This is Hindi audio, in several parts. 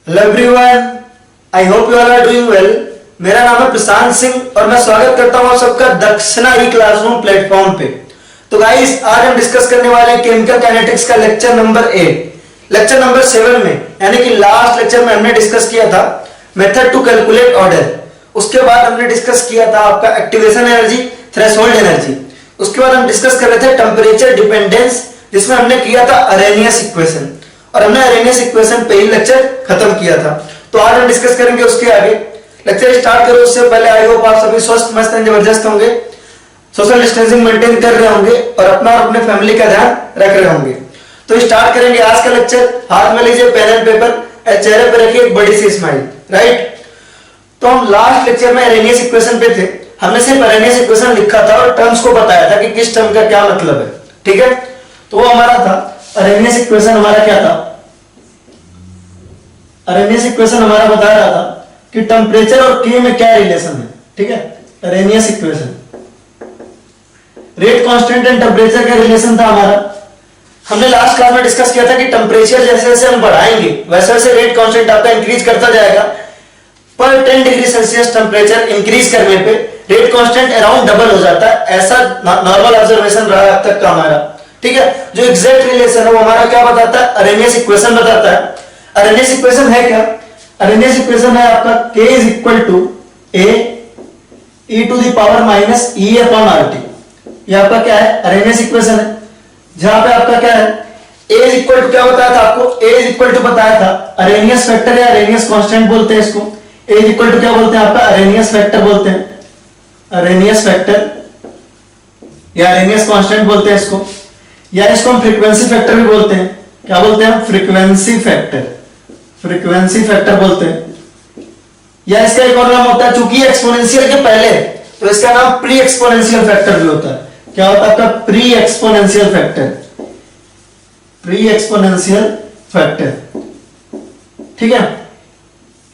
Hello everyone, I hope you all are doing well. मेरा नाम है प्रशांत सिंह और मैं स्वागत करता हूं आप सबका दक्षना ई क्लासरूम प्लेटफॉर्म पे। तो गाइस, आज हम डिस्कस करने वाले हैं केमिकल काइनेटिक्स का लेक्चर नंबर 8। लेक्चर नंबर 7 में यानी कि लास्ट लेक्चर में हमने डिस्कस किया था मेथड टू कैलकुलेट ऑर्डर। उसके बाद हमने डिस्कस किया था आपका एक्टिवेशन एनर्जी, थ्रेशोल्ड एनर्जी। उसके बाद हम डिस्कस कर रहे थे टेम्परेचर डिपेंडेंस, जिसमें हमने किया था अरेनियस इक्वेशन, और हमने अरेनियस इक्वेशन पे ही लेक्चर खत्म किया था। तो आज हम डिस्कस करेंगे उसके आगे। लेक्चर स्टार्ट करो उससे पहले आई होप आप सभी स्वस्थ, मस्त एंड जबरदस्त होंगे, सोशल डिस्टेंसिंग मेंटेन कर रहे होंगे और अपना और अपने फैमिली का ध्यान रख रहे होंगे। तो स्टार्ट करेंगे आज का लेक्चर। हाथ में लीजिए पेन एंड पेपर, चेहरे पे रखिए एक बड़ी सी स्माइल, राइट। तो हम लास्ट लेक्चर में अरेनियस इक्वेशन पे थे। हमने सिर्फ अरेनियस इक्वेशन लिखा था और टर्म्स को बताया था कि किस टर्म का क्या मतलब है, ठीक है। तो वो हमारा था अरेनियस इक्वेशन। हमारा क्या था? अरेनियस इक्वेशन हमारा बता रहा था कि टेम्परेचर और के में क्या रिलेशन है, ठीक है। Arrhenius equation rate constant and temperature का रिलेशन था हमारा। हमने लास्ट क्लास में डिस्कस किया था कि टेम्परेचर जैसे जैसे हम बढ़ाएंगे वैसे वैसे रेट कांस्टेंट आपका इंक्रीज करता जाएगा। पर 10 डिग्री सेल्सियस टेम्परेचर इंक्रीज करने पे रेट कांस्टेंट अराउंड डबल हो जाता है। ऐसा नॉर्मल ऑब्जर्वेशन रहा अब तक का हमारा, ठीक है। जो एग्जैक्ट रिलेशन है वो हमारा क्या बताता है? अरेनियस इक्वेशन बताता है। अरेनियस इक्वेशन है क्या? अरेनियस इक्वेशन है आपका k is equal to a e to the power minus e upon rt। ये आपका क्या है? अरेनियस इक्वेशन है। जहां पे आपका क्या है? a इज इक्वल टू क्या बताया था आपको? a इज इक्वल टू बताया था अरेनियस फैक्टर या अरेनियस कांस्टेंट बोलते हैं इसको। a इज इक्वल टू क्या बोलते हैं? आपका अरेनियस फैक्टर बोलते हैं, अरेनियस फैक्टर या अरेनियस कांस्टेंट बोलते हैं इसको, या इसको हम फ्रीक्वेंसी फैक्टर भी बोलते हैं। क्या बोलते हैं हम? फ्रीक्वेंसी फैक्टर, फ्रीक्वेंसी फैक्टर बोलते हैं। या इसका एक और नाम होता है, चूंकि एक्सपोनेंशियल के पहले तो इसका नाम प्री एक्सपोनेंशियल फैक्टर भी होता है। क्या होता है आपका? Pre exponential factor, pre exponential factor, ठीक है।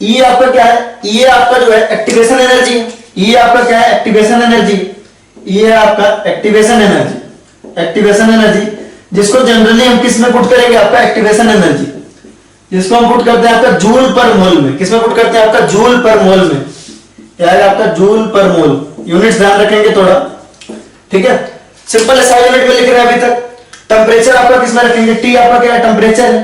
ये आपका क्या है? ये आपका जो है एक्टिवेशन एनर्जी है। ये आपका क्या है? Activation energy. ये है आपका एक्टिवेशन एनर्जी, एक्टिवेशन एनर्जी, जिसको जनरली हम किस में पुट करेंगे? आपका एक्टिवेशन एनर्जी, जिसको हम पुट करते हैं आपका जूल पर मोल में। किसमें पुट करते हैं? आपका जूल पर मोल में, यार आपका जूल पर मोल। यूनिट्स ध्यान रखेंगे थोड़ा, ठीक है। सिंपल एसआई यूनिट में लिख रहे हैं अभी तक। टेम्परेचर आपका किसमें रखेंगे? टी आपका क्या है? टेम्परेचर है।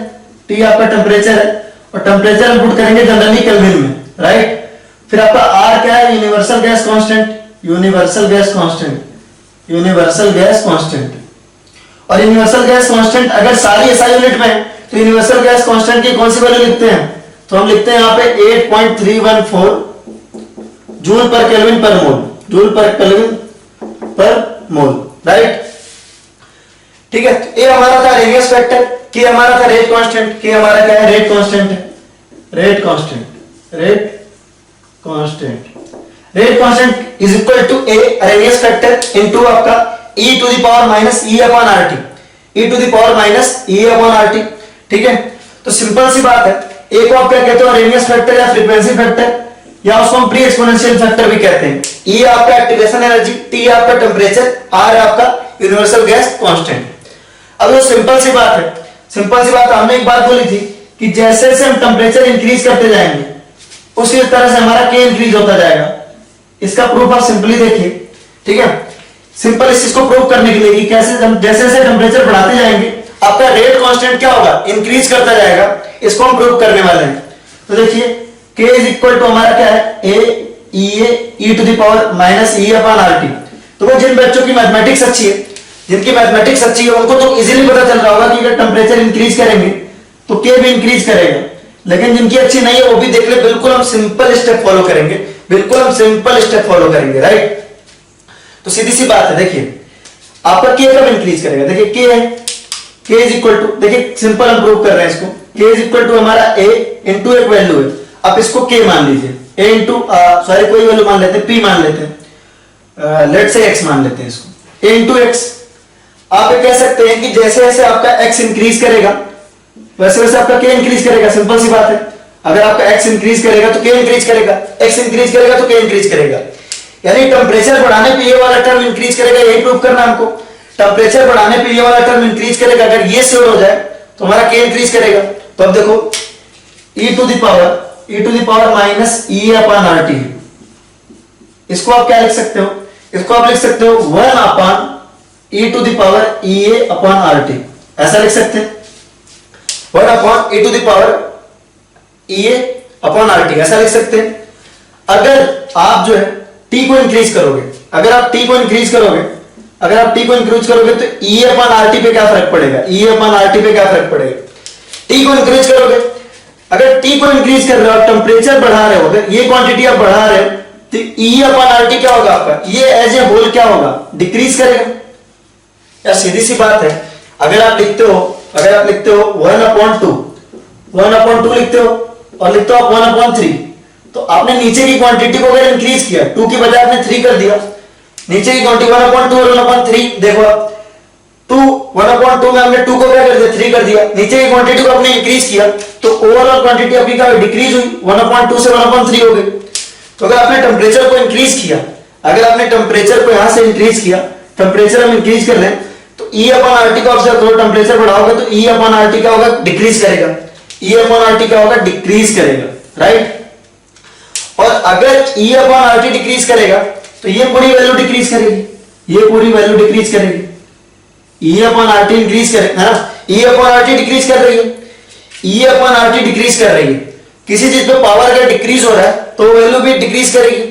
टी आपका टेम्परेचर है और टेम्परेचर हम पुट करेंगे जनरली केल्विन में, राइट। फिर आपका आर क्या है? Universal gas constant, universal gas constant, universal gas constant. और यूनिवर्सल गैस कांस्टेंट अगर सारी एसआई यूनिट में तो यूनिवर्सल गैस कांस्टेंट की कौन सी वैल्यू लिखते हैं? तो हम लिखते हैं यहाँ पे 8.314 जूल पर केल्विन पर मोल, जूल पर केल्विन पर मोल, राइट, ठीक है। ये हमारा था अरेनियस फैक्टर, कि हमारा था रेट कांस्टेंट, कि हमारा क्या है? रेट कांस्टेंट है, rate constant, rate constant. Rate constant is equal to a Arrhenius factor into आपका e to the power minus e upon rt, e to the power minus e upon rt, ठीक है। तो सिंपल सी बात है। एक को आप क्या कहते हो? अरेनियस फैक्टर या फ्रीक्वेंसी फैक्टर, या उसको हम प्री एक्सपोनेंशियल फैक्टर भी कहते हैं। E आपका एक्टिवेशन एनर्जी, T आपका टेम्परेचर, R आपका यूनिवर्सल गैस कांस्टेंट। अब ये सिंपल सी बात है, सिंपल सी बात। हमने एक बात बोली थी कि जैसे जैसे हम टेम्परेचर इंक्रीज करते जाएंगे उसी तरह से हमारा K इंक्रीज होता जाएगा। इसका प्रूफ आप सिंपली देखिए, ठीक है। सिंपल इस चीज को प्रूव करने के लिए कि कैसे जैसे जैसे टेम्परेचर बढ़ाते जाएंगे आपका रेट कांस्टेंट क्या होगा? इंक्रीज करता जाएगा। इसको हम प्रूव करने वाले हैं। तो देखिए K इज इक्वल टू हमारा क्या है? A to the power minus e upon rt। तो वो जिन बच्चों की मैथमेटिक्स अच्छी है, जिनकी मैथमेटिक्स अच्छी है, उनको तो इजीली पता चल रहा होगा कि अगर टेम्परेचर इंक्रीज करेंगे तो K भी इंक्रीज करेगा। लेकिन जिनकी अच्छी नहीं है वो भी देख ले, बिल्कुल हम सिंपल स्टेप फॉलो करेंगे, बिल्कुल हम सिंपल स्टेप फॉलो करेंगे, राइट। तो सीधी सी बात है, देखिए आपका K कब इंक्रीज करेगा? देखिए K है, K इज इक्वल टू, देखिए सिंपल हम प्रूव कर रहे हैं इसको। K इज इक्वल टू हमारा A इंटू एक वैल्यू है, आप इसको K मान लीजिए, A इंटू सॉरी कोई वैल्यू मान लेते हैं, P मान लेते हैं, लेट से X मान लेते हैं इसको, A इंटू X। आप ये कह सकते हैं कि जैसे जैसे आपका X इंक्रीज करेगा वैसे वैसे आपका K इंक्रीज करेगा। सिंपल सी बात है। अगर आपका X इंक्रीज करेगा तो K इंक्रीज करेगा, X इंक्रीज करेगा तो K इंक्रीज करेगा। यानी टेम्परेचर बढ़ाने पे ये वाला टर्म इंक्रीज करेगा, यही प्रूव करना हमको। टेम्परेचर बढ़ाने पे ये वाला टर्म इंक्रीज करेगा, अगर ये श्योर हो जाए तो हमारा K इंक्रीज करेगा। तो अब देखो e to the power minus e upon are t. इसको आप क्या लिख सकते हो, इसको आप लिख सकते हो 1 upon E to the power E A upon R T, ऐसा लिख सकते हैं 1 upon E to the power E A upon R T, ऐसा लिख सकते हैं। अगर आप जो है टी को इंक्रीज करोगे, अगर आप टी को इंक्रीज करोगे तो ई अपॉन आर टी पे क्या फर्क पड़ेगा, ई अपॉन आर टी पे क्या फर्क पड़ेगा, टी को इंक्रीज करोगे, अगर टी को इंक्रीज कर रहे हो, टेम्परेचर बढ़ा रहे हो, अगर ये क्वांटिटी आप बढ़ा रहे हो तो ई अपॉन आर टी क्या होगा आपका, ये एज ए होल क्या होगा, डिक्रीज करेगा। यार सीधी सी बात है, अगर आप लिखते हो 1 अपॉन 2 लिखते हो और लिखते हो आप 1 अपॉन 3, तो आपने नीचे की क्वांटिटी को अगर इंक्रीज किया, 2 की बजाय आपने 3 कर दिया, नीचे की क्वांटिटी 1 अपॉन 2 और 1 अपॉन 3, देखो आप 1 अपॉन 2 में हमने 2 को क्या कर दिया, 3 कर दिया, नीचे की क्वांटिटी को आपने इंक्रीज किया तो ओवरऑल क्वांटिटी आपकी क्या डिक्रीज हुई, 1 अपॉन 2 से 1 अपॉन 3 हो गई। तो अगर आपने टेम्परेचर को इंक्रीज किया, अगर आपने टेम्परेचर को यहां से इंक्रीज किया, टेम्परेचर हम इंक्रीज कर रहे हैं तो ई अपॉन आर टी का ऑब्जर्व करो, टेम्परेचर बढ़ाओगे तो ई अपॉन आर टी क्या होगा, डिक्रीज करेगा, ई अपॉन आर टी क्या होगा, डिक्रीज करेगा, राइट। और अगर ई अपॉन आर टी डिक्रीज करेगा तो ये पूरी वैल्यू डिक्रीज करेगी, ये पूरी वैल्यू डिक्रीज करेगी, ई अपॉन आर टी इंक्रीज करेगा, है ना, ई अपॉन आर टी डिक्रीज कर रही है, ई अपॉन आर टी डिक्रीज कर रही है, किसी चीज पे पावर अगर डिक्रीज हो रहा है तो वैल्यू भी डिक्रीज करेगी।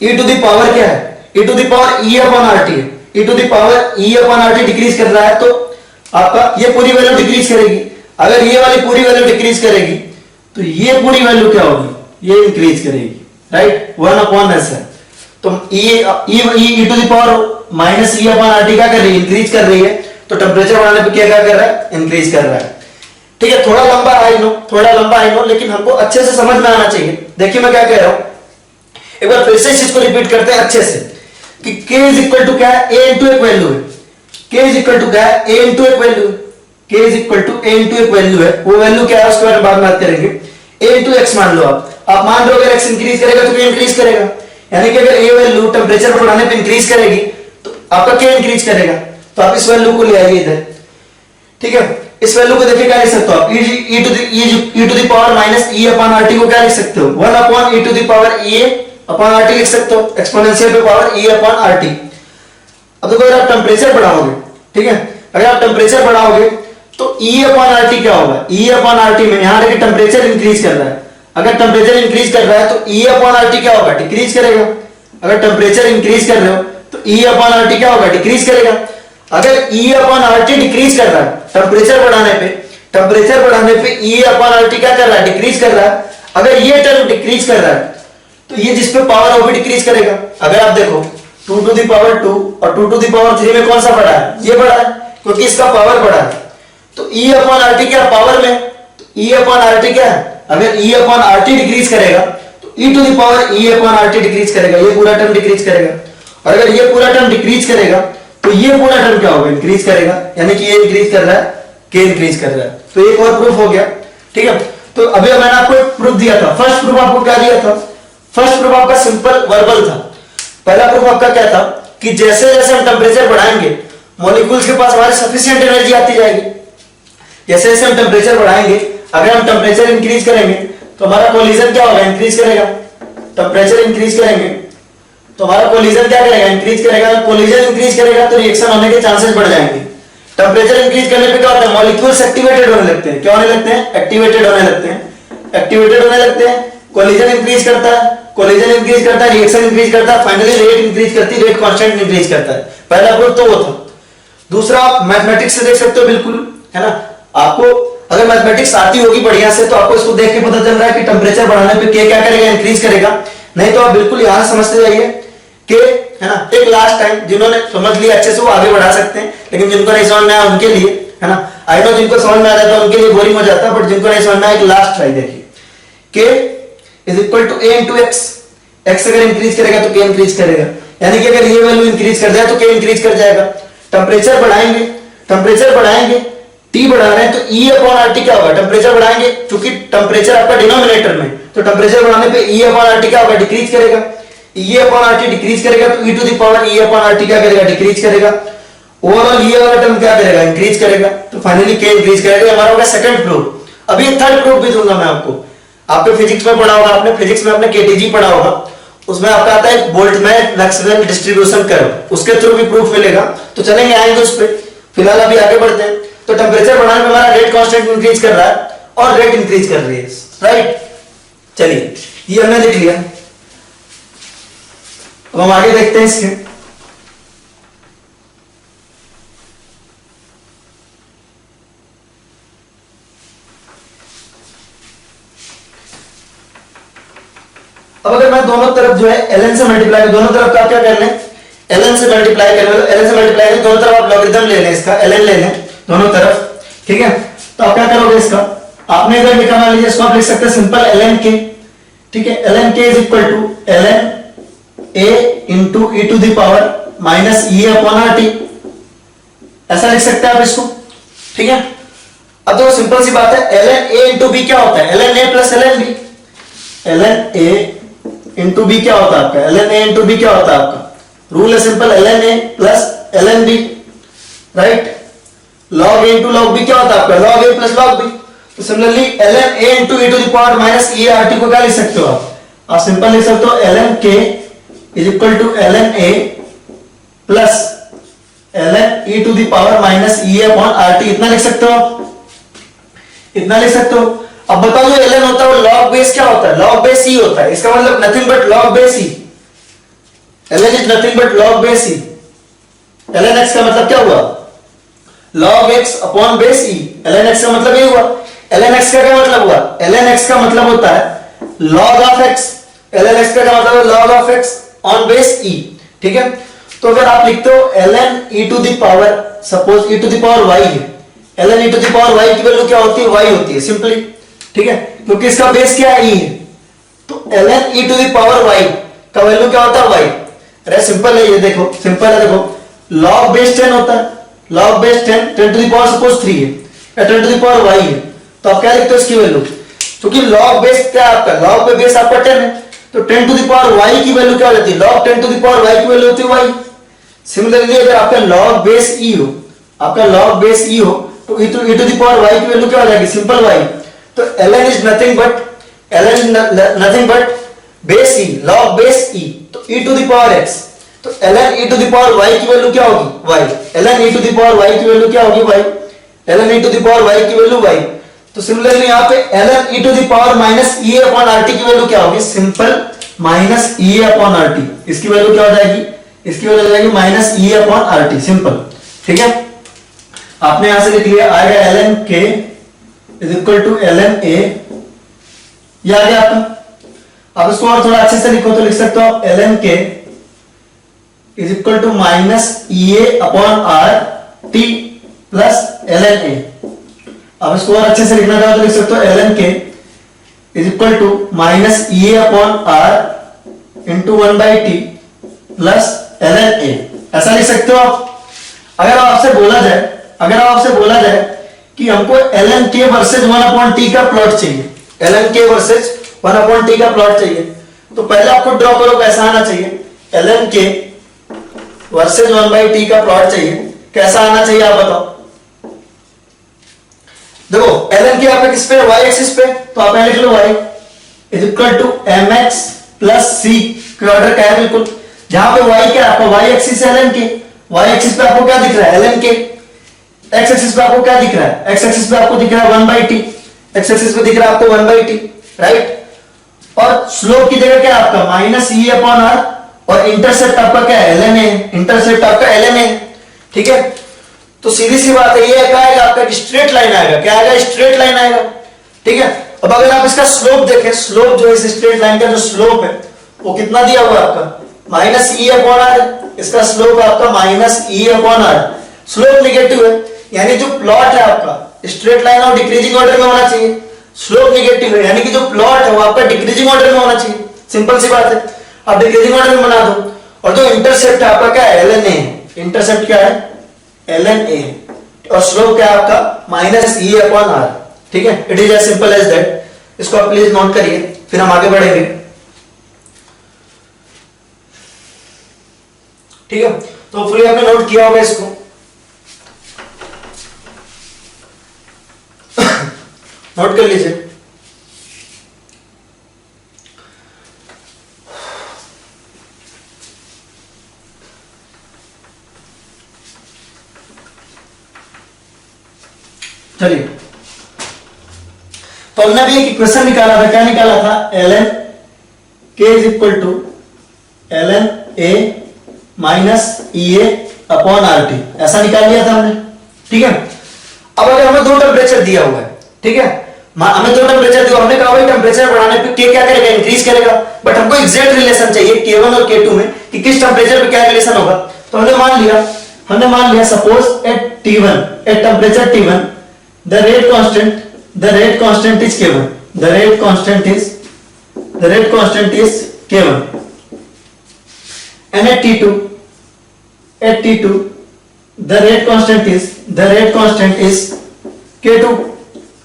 ई टू द पावर क्या है, e to the power e upon are t है, e to the power e upon are t decrease कर रहा है तो आपका ये पूरी वैल्यू डिक्रीज करेगी। अगर ये वाली पूरी वैल्यू डिक्रीज करेगी तो ये पूरी वैल्यू क्या होगी, ये इंक्रीज करेगी, राइट, 1 अपॉन एस है। तो e to the power minus e upon are t क्या कर रही है, इंक्रीज कर रही है, तो टेम्परेचर बढ़ाने पे क्या कर रहा है, इंक्रीज कर रहा है। ठीक है, थोड़ा लंबा आई नो, लेकिन हमको अच्छे से समझ में आना चाहिए। देखिए मैं क्या कह रहा हूं, एक बार फिर से इस चीज को रिपीट करते हैं अच्छे से कि k इज इक्वल टू क्या है, a इंटू एक वैल्यू है, k इज इक्वल टू क्या है, a इंटू एक वैल्यू है, k is equal to a into एक वैल्यू है, वो वैल्यू क्या है उसके बारे में बाद में बात करेंगे। a इंटू एक्स मान लो, आप मान लो अगर x इंक्रीज करेगा तो k इंक्रीज करेगा, यानी कि अगर a वैल्यू टेम्परेचर बढ़ाने पे इंक्रीज करेगी तो आपका k इंक्रीज करेगा। तो आप इस वैल्यू को ले आइए इधर, ठीक है, इस वैल्यू को देखिए क्या लिख सकते हो आप, e to the power minus e upon rt को क्या लिख सकते हो, 1 upon e to the power e upon rt लिख सकते हो, एक्सपोनेंशियल पे पावर e अपॉन rt। अब देखो अगर आप टेम्परेचर बढ़ाओगे, ठीक है, अगर आप टेम्परेचर बढ़ाओगे तो e अपॉन rt क्या होगा, e अपॉन rt में यहां देखिए टेम्परेचर इंक्रीज कर रहा है, अगर टेम्परेचर इंक्रीज कर रहा है तो e अपॉन rt क्या होगा, डिक्रीज करेगा। अगर टेम्परेचर इंक्रीज कर रहे हो तो e अपॉन rt क्या होगा, डिक्रीज करेगा। अगर E अपॉन RT डिक्रीज कर रहा है टेम्परेचर बढ़ाने पे E अपॉन RT क्या कर रहा है, डिक्रीज कर रहा है। अगर ये टर्म डिक्रीज कर रहा है तो ये जिस पे पावर है वो भी डिक्रीज करेगा। अगर आप देखो 2 टू द पावर 2 और 2 टू द पावर 3 में कौन सा बड़ा है, ये बड़ा है क्योंकि इसका पावर बड़ा है। तो E अपॉन RT क्या पावर में, तो E अपॉन RT क्या है, अगर E अपॉन RT डिक्रीज करेगा तो E to the power E upon RT decrease करेगा, ये पूरा टर्म डिक्रीज करेगा। और अगर ये पूरा टर्म डिक्रीज करेगा तो ये पूरा टर्म क्या होगा, इंक्रीज करेगा, यानी कि ये इंक्रीज कर रहा है, के इंक्रीज कर रहा है। तो एक और प्रूफ हो गया, ठीक है। तो अभी मैंने आपको एक प्रूफ दिया था, फर्स्ट प्रूफ आपको क्या दिया था, फर्स्ट प्रूफ आपका सिंपल वर्बल था। पहला प्रूफ आपका क्या था कि जैसे जैसे हम टेम्परेचर बढ़ाएंगे मॉलिक्यूल्स के पास हमारे सफिशिएंट एनर्जी आती जाएगी। जैसे जैसे हम टेम्परेचर बढ़ाएंगे, अगर हम टेम्परेचर इंक्रीज करेंगे तो हमारा कोलिजन क्या होगा, इंक्रीज करेगा। टेम्परेचर इंक्रीज करेंगे तो हमारा कोलिजन क्या करेगा, इंक्रीज करेगा। कोलिजन इंक्रीज करेगा तो रिएक्शन होने के चांसेस बढ़ जाएंगे। टेम्परेचर इंक्रीज करने पे क्या होता है, मॉलिक्यूल्स एक्टिवेटेड होने लगते हैं। क्या होने लगते हैं, एक्टिवेटेड होने लगते हैं, एक्टिवेटेड होने लगते हैं। कोलिजन इंक्रीज करता है, कोलिजन इंक्रीज करता है, रिएक्शन इंक्रीज करता है, फाइनली रेट इंक्रीज करती है, रेट कांस्टेंट इंक्रीज करता है। पहला प्रूफ तो वो था। दूसरा आप मैथमेटिक्स से देख सकते हो, बिल्कुल है ना। आपको अगर मैथमेटिक्स आती होगी बढ़िया से तो आपको इसको देख के पता चल रहा है कि टेम्परेचर बढ़ाने पे क्या करेगा, इंक्रीज करेगा। नहीं तो आप बिल्कुल यहां समझते जाइए कि है ना। एक लास्ट टाइम जिन्होंने समझ लिया अच्छे से वो आगे बढ़ा सकते हैं, लेकिन जिनको नहीं समझ में आया उनके लिए है ना, आई नो जिनको समझ में आ जाता है उनके लिए बोरिंग हो जाता है, बट जिनको नहीं समझ में आया एक लास्ट ट्राई देखिए। k is equal to a into X, X अगर इंक्रीज करेगा तो k इंक्रीज करेगा, यानी कि अगर ये वैल्यू इंक्रीज कर जाए तो k इंक्रीज कर जाएगा। टेम्परेचर बढ़ाएंगे t बढ़ा रहे हैं तो e अपॉन RT क्या होगा, टेम्परेचर बढ़ाएंगे क्योंकि टेम्परेचर आपका डिनोमिनेटर में, तो टेम्परेचर बढ़ाने पे e अपॉन RT क्या होगा, डिक्रीज करेगा। e अपॉन RT डिक्रीज करेगा तो e to the power e upon RT क्या करेगा, डिक्रीज करेगा। ओवरऑल ये वाला टर्म क्या करेगा, इंक्रीज करेगा। तो फाइनली k इंक्रीज करेगा। हमारा होगा सेकंड प्रूफ। अभी थर्ड प्रूफ भी दूंगा मैं आपको। आपने फिजिक्स में पढ़ा होगा, आपने फिजिक्स में आपने केटीजी पढ़ा होगा, उसमें आपका आता है बोल्ट्जमैन मैक्सवेल डिस्ट्रीब्यूशन कर्व, उसके थ्रू भी प्रूफ मिलेगा। तो चलेंगे, आएंगे उस पर। फिलहाल अभी आगे बढ़ते हैं। तो टेम्परेचर बढ़ाने में हमारा रेट कांस्टेंट इंक्रीज कर रहा है और रेट इंक्रीज कर रही है, राइट। चलिए, ये हमने लिख लिया। अब हम आगे देखते हैं इसके। अब अगर मैं दोनों तरफ जो है ln से मल्टीप्लाई, दोनों तरफ का क्या कर लें, ln से मल्टीप्लाई कर लें। ln से मल्टीप्लाई करें, दोनों तरफ आप लॉगरिथम ले लें, इसका ln ले लें दोनों तरफ, ठीक है। तो आप क्या करोगे, इसका आपने इधर लिखा, मान लीजिए इसको आप लिख सकते हैं सिंपल ln k, ठीक है। ln k is equal to ln a into e to the power minus e upon rt, ऐसा लिख सकते हैं आप इसको, ठीक है। अब तो सिंपल सी बात है, ln a इंटू b क्या होता है, ln a plus ln b। ln a into B क्या होता है आपका, ln a इंटू बी क्या होता है आपका, रूल है simple, ln a plus ln b, right. log a into log b क्या होता है आपका, log a plus log b। तो similarly ln a into e to the power minus e rt को क्या लिख सकते हो आप सिंपल लिख सकते हो ln k is equal to ln a plus ln e to the power minus e upon rt, इतना लिख सकते हो, इतना लिख सकते हो। अब बताओ जो ln होता है वो log बेस क्या होता है, log बेस e होता है, इसका मतलब nothing but log base e, ln is nothing but log base e। ln x का मतलब क्या हुआ, log x upon base e, ln x का मतलब ये हुआ। ln x का क्या मतलब हुआ, ln x का मतलब होता है log of x, ln x का क्या मतलब है log of x on base e, ठीक है। तो अगर आप लिखते हो ln e to the power, suppose e to the power y है, ln e to the power y की वैल्यू क्या होती है, y होती है सिंपली, ठीक है, क्योंकि इसका बेस क्या है e है। तो ln e to the power y का वैल्यू क्या होता है y। अरे सिंपल है, ये देखो सिंपल है, देखो log बेस 10 होता है, log base 10 10 to the power suppose 3 है या 10 टू द पावर y है, तो आप क्या लिखते हो इसकी वैल्यू, क्योंकि log बेस क्या है आपका, log पे बेस आपका 10 है, तो 10 टू द पावर y की वैल्यू क्या हो जाती है, log 10 to the power y की वैल्यू होती है y। सिमिलरली अगर आपका log बेस e हो, आपका log बेस e हो, तो e to the power y की वैल्यू क्या हो जाएगी, सिंपल y। तो ln is nothing but base e, log base e, तो e to the power x, तो ln e to the power y की वैल्यू क्या होगी y, ln e to the power y की वैल्यू क्या होगी y, ln e to the power y की वैल्यू y। तो सिमिलरली यहां पे ln e to the power minus e upon rt की वैल्यू क्या होगी, simple minus e upon rt, इसकी वैल्यू क्या हो जाएगी, इसकी वैल्यू हो जाएगी minus e upon rt, simple, ठीक है। आपने यहां से लिख लिया, आएगा ln k is equal to ln a, ये आ गया आपका। अब इसको और थोड़ा अच्छे से लिखो तो लिख सकते हो आप ln k is equal to minus ea upon r t plus ln a। अब इसको और अच्छे से लिखना चाहो तो लिख सकते हो ln k is equal to minus ea upon r into 1 by T plus ln a, ऐसा लिख सकते हो आप। अगर आपसे बोला जाए कि हमको ln k versus 1 upon T का प्लॉट चाहिए, ln k versus 1 upon T का प्लॉट चाहिए, तो पहले आपको ड्रॉ करो कैसा आना चाहिए, ln k versus 1 by T का प्लॉट चाहिए, कैसा आना चाहिए आप बताओ। देखो ln k आपका किस पे, y एक्सिस पे, तो आप लिख लो y is equal to mx plus c का ऑर्डर क्या है, बिल्कुल जहां पे y क्या है आपका, y एक्सिस है ln k, y एक्सिस पे आपको क्या दिख रहा है ln k, x एक्सिस पे आपको क्या दिख रहा है, x एक्सिस पे आपको दिख रहा है 1 बाई टी, x एक्सिस पे दिख रहा है आपको 1 बाई टी, राइट। और स्लोप की जगह क्या है आपका माइनस e अपॉन r, और इंटरसेप्ट आपका क्या है ln a, इंटरसेप्ट आपका ln a, ठीक है। तो सीधी सी बात है, ये क्या आएगा आपका स्ट्रेट लाइन आएगा, क्या आएगा, स्ट्रेट लाइन आएगा, ठीक है। अब अगर आप इसका स्लोप देखें, स्लोप जो है इस स्ट्रेट लाइन का जो स्लोप है वो कितना दिया हुआ है आपका, माइनस e अपॉन r, इसका स्लोप आपका minus e upon r, slope negative है, यानी जो प्लॉट है आपका स्ट्रेट लाइन और डिक्रीजिंग ऑर्डर में होना चाहिए, स्लोप नेगेटिव है यानी कि जो प्लॉट है वो आपका डिक्रीजिंग ऑर्डर में होना चाहिए, सिंपल सी बात है। आप डिक्रीजिंग ऑर्डर में बना दो, और जो इंटरसेप्ट है आपका क्या है ln a, इंटरसेप्ट क्या है ln a, और स्लोप क्या है आपका माइनस e अपॉन r, ठीक है। It is as simple as that, इसको आप प्लीज नोट करिए, फिर हम आगे बढ़ेंगे, ठीक है। तो फुली आपने नोट किया होगा इसको, नोट कर लीजिए। हमने भी एक इक्वेशन निकाला था, क्या निकाला था, ln k is equal to ln a minus EA upon RT, ऐसा निकाल लिया था हमने, ठीक है। अब अगर हमें दो टेम्परेचर दिया हुआ है, ठीक है, हमें दो टेम्परेचर दिया, हमने कहा भाई टेम्परेचर बढ़ाने पे k क्या करेगा, इंक्रीज करेगा, बट हमको एग्जैक्ट रिलेशन चाहिए K1 और K2 में कि किस टेम्परेचर पे क्या रिलेशन होगा। तो हमने मान लिया suppose at T1, at temperature T1 the rate constant is K1, the rate constant is K1, and at T2 the rate constant is K2,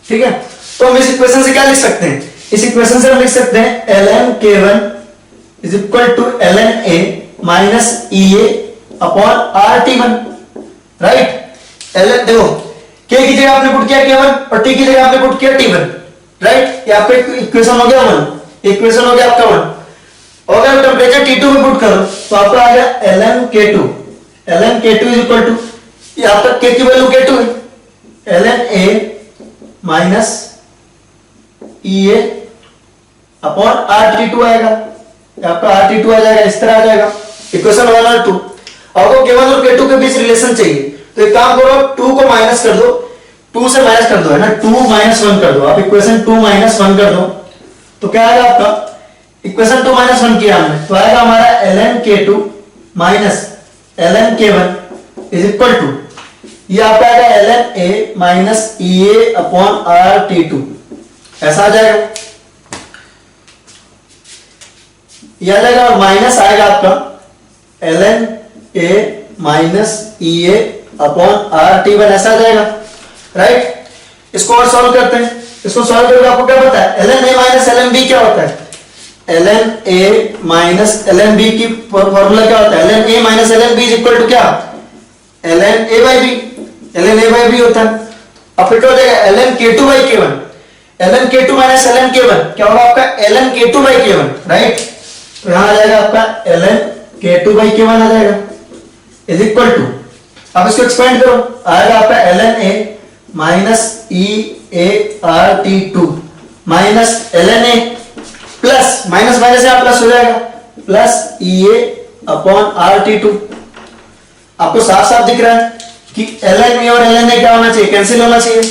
ठीक है। तो हम इस इक्वेशन से क्या लिख सकते हैं, इस इक्वेशन से हम लिख सकते हैं ln K1 is equal to ln A minus EA upon RT1, right. ln देखो k की जगह आपने पुट किया K1 और t की जगह आपने पुट किया T1, राइट। ये आपका इक्वेशन हो गया 1, इक्वेशन हो गया आपका 1। और अगर टेम्परेचर T2 में पुट करो तो आपका आ गया ln K2 is equal to, ये आपका k की वैल्यू K2 है, ln A minus EA upon RT2 आएगा, आपका RT2 आ जाएगा, इस तरह आ जाएगा इक्वेशन 1 और 2। आपको K1 और K2 के बीच रिलेशन चाहिए, तो एक काम करो 2 को माइनस कर दो, 2 से माइनस कर दो, है ना, 2 माइनस 1 कर दो, आप इक्वेशन 2 माइनस 1 कर दो, तो क्या आएगा आपका, इक्वेशन 2 माइनस 1 किया हमने, तो आएगा हमारा ln K2 minus ln K1 is equal to, ये आपका आएगा ln A minus EA upon RT2, ऐसा आ जाएगा, ये आ जाएगा, और माइनस आएगा आपका ln A minus EA upon RT1, ऐसा आ जाएगा, राइट। इसको और सॉल्व करते हैं, इसको सॉल्व करके आपको क्या पता है, ln A minus ln B क्या होता है, ln A minus ln B की फॉर्मूला क्या होता है, ln A minus ln B is equal to क्या, ln A by B, ln A by B होता है। अब फिर क्या हो जाएगा, ln K2 by K1, ln K2 minus ln K1 क्या होगा आपका, ln K2 by K1, right. तो यहां आ जाएगा आपका ln K2 बाई K1 आ जाएगा इज इक्वल टू, अब इसको एक्सपेंड करो, आएगा आपका ln A minus EART2 minus ln A plus minus minus यहाँ प्लस हो जाएगा, प्लस EA अपॉन RT2। आपको साफ साफ दिख रहा है कि ln A और ln A क्या होना चाहिए, कैंसिल होना चाहिए।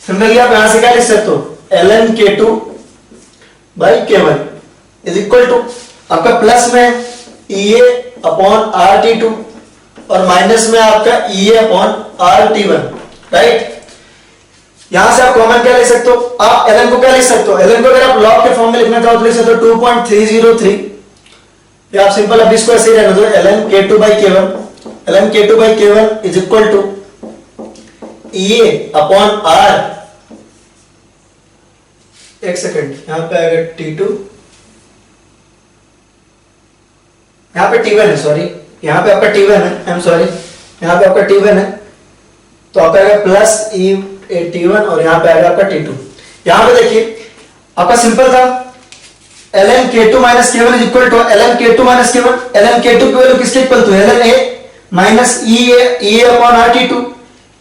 सिमिलरली आप यहां से क्या लिख सकते हो, ln K2 by K1 is equal to, आपका प्लस में EA अपॉन RT2 और माइनस में आपका EA अपॉन RT1, राइट। यहां से आप कॉमन क्या ले सकते हो, आप ln को क्या लिख सकते हो, ln को अगर आप log के फॉर्म में लिखना चाहो तो लिख सकते हो 2.303, या आप सिंपल अब इसको ऐसे ही रहने दो, ln K2 by K1 is equal to EA upon R, एक सेकेंड, यहां पे आएगा T2, यहां पे T1 है, सॉरी, यहां पे आपका T1 है, आई एम सॉरी, यहां पे आपका T1 है, तो आपका आएगा प्लस T1 और यहां पे आएगा आपका T2। यहां पे देखिए आपका सिंपल था, ln K2 minus K1 is equal to ln K2 minus K1, ln K2 की वैल्यू किसके equal to, ln A minus EA upon RT2,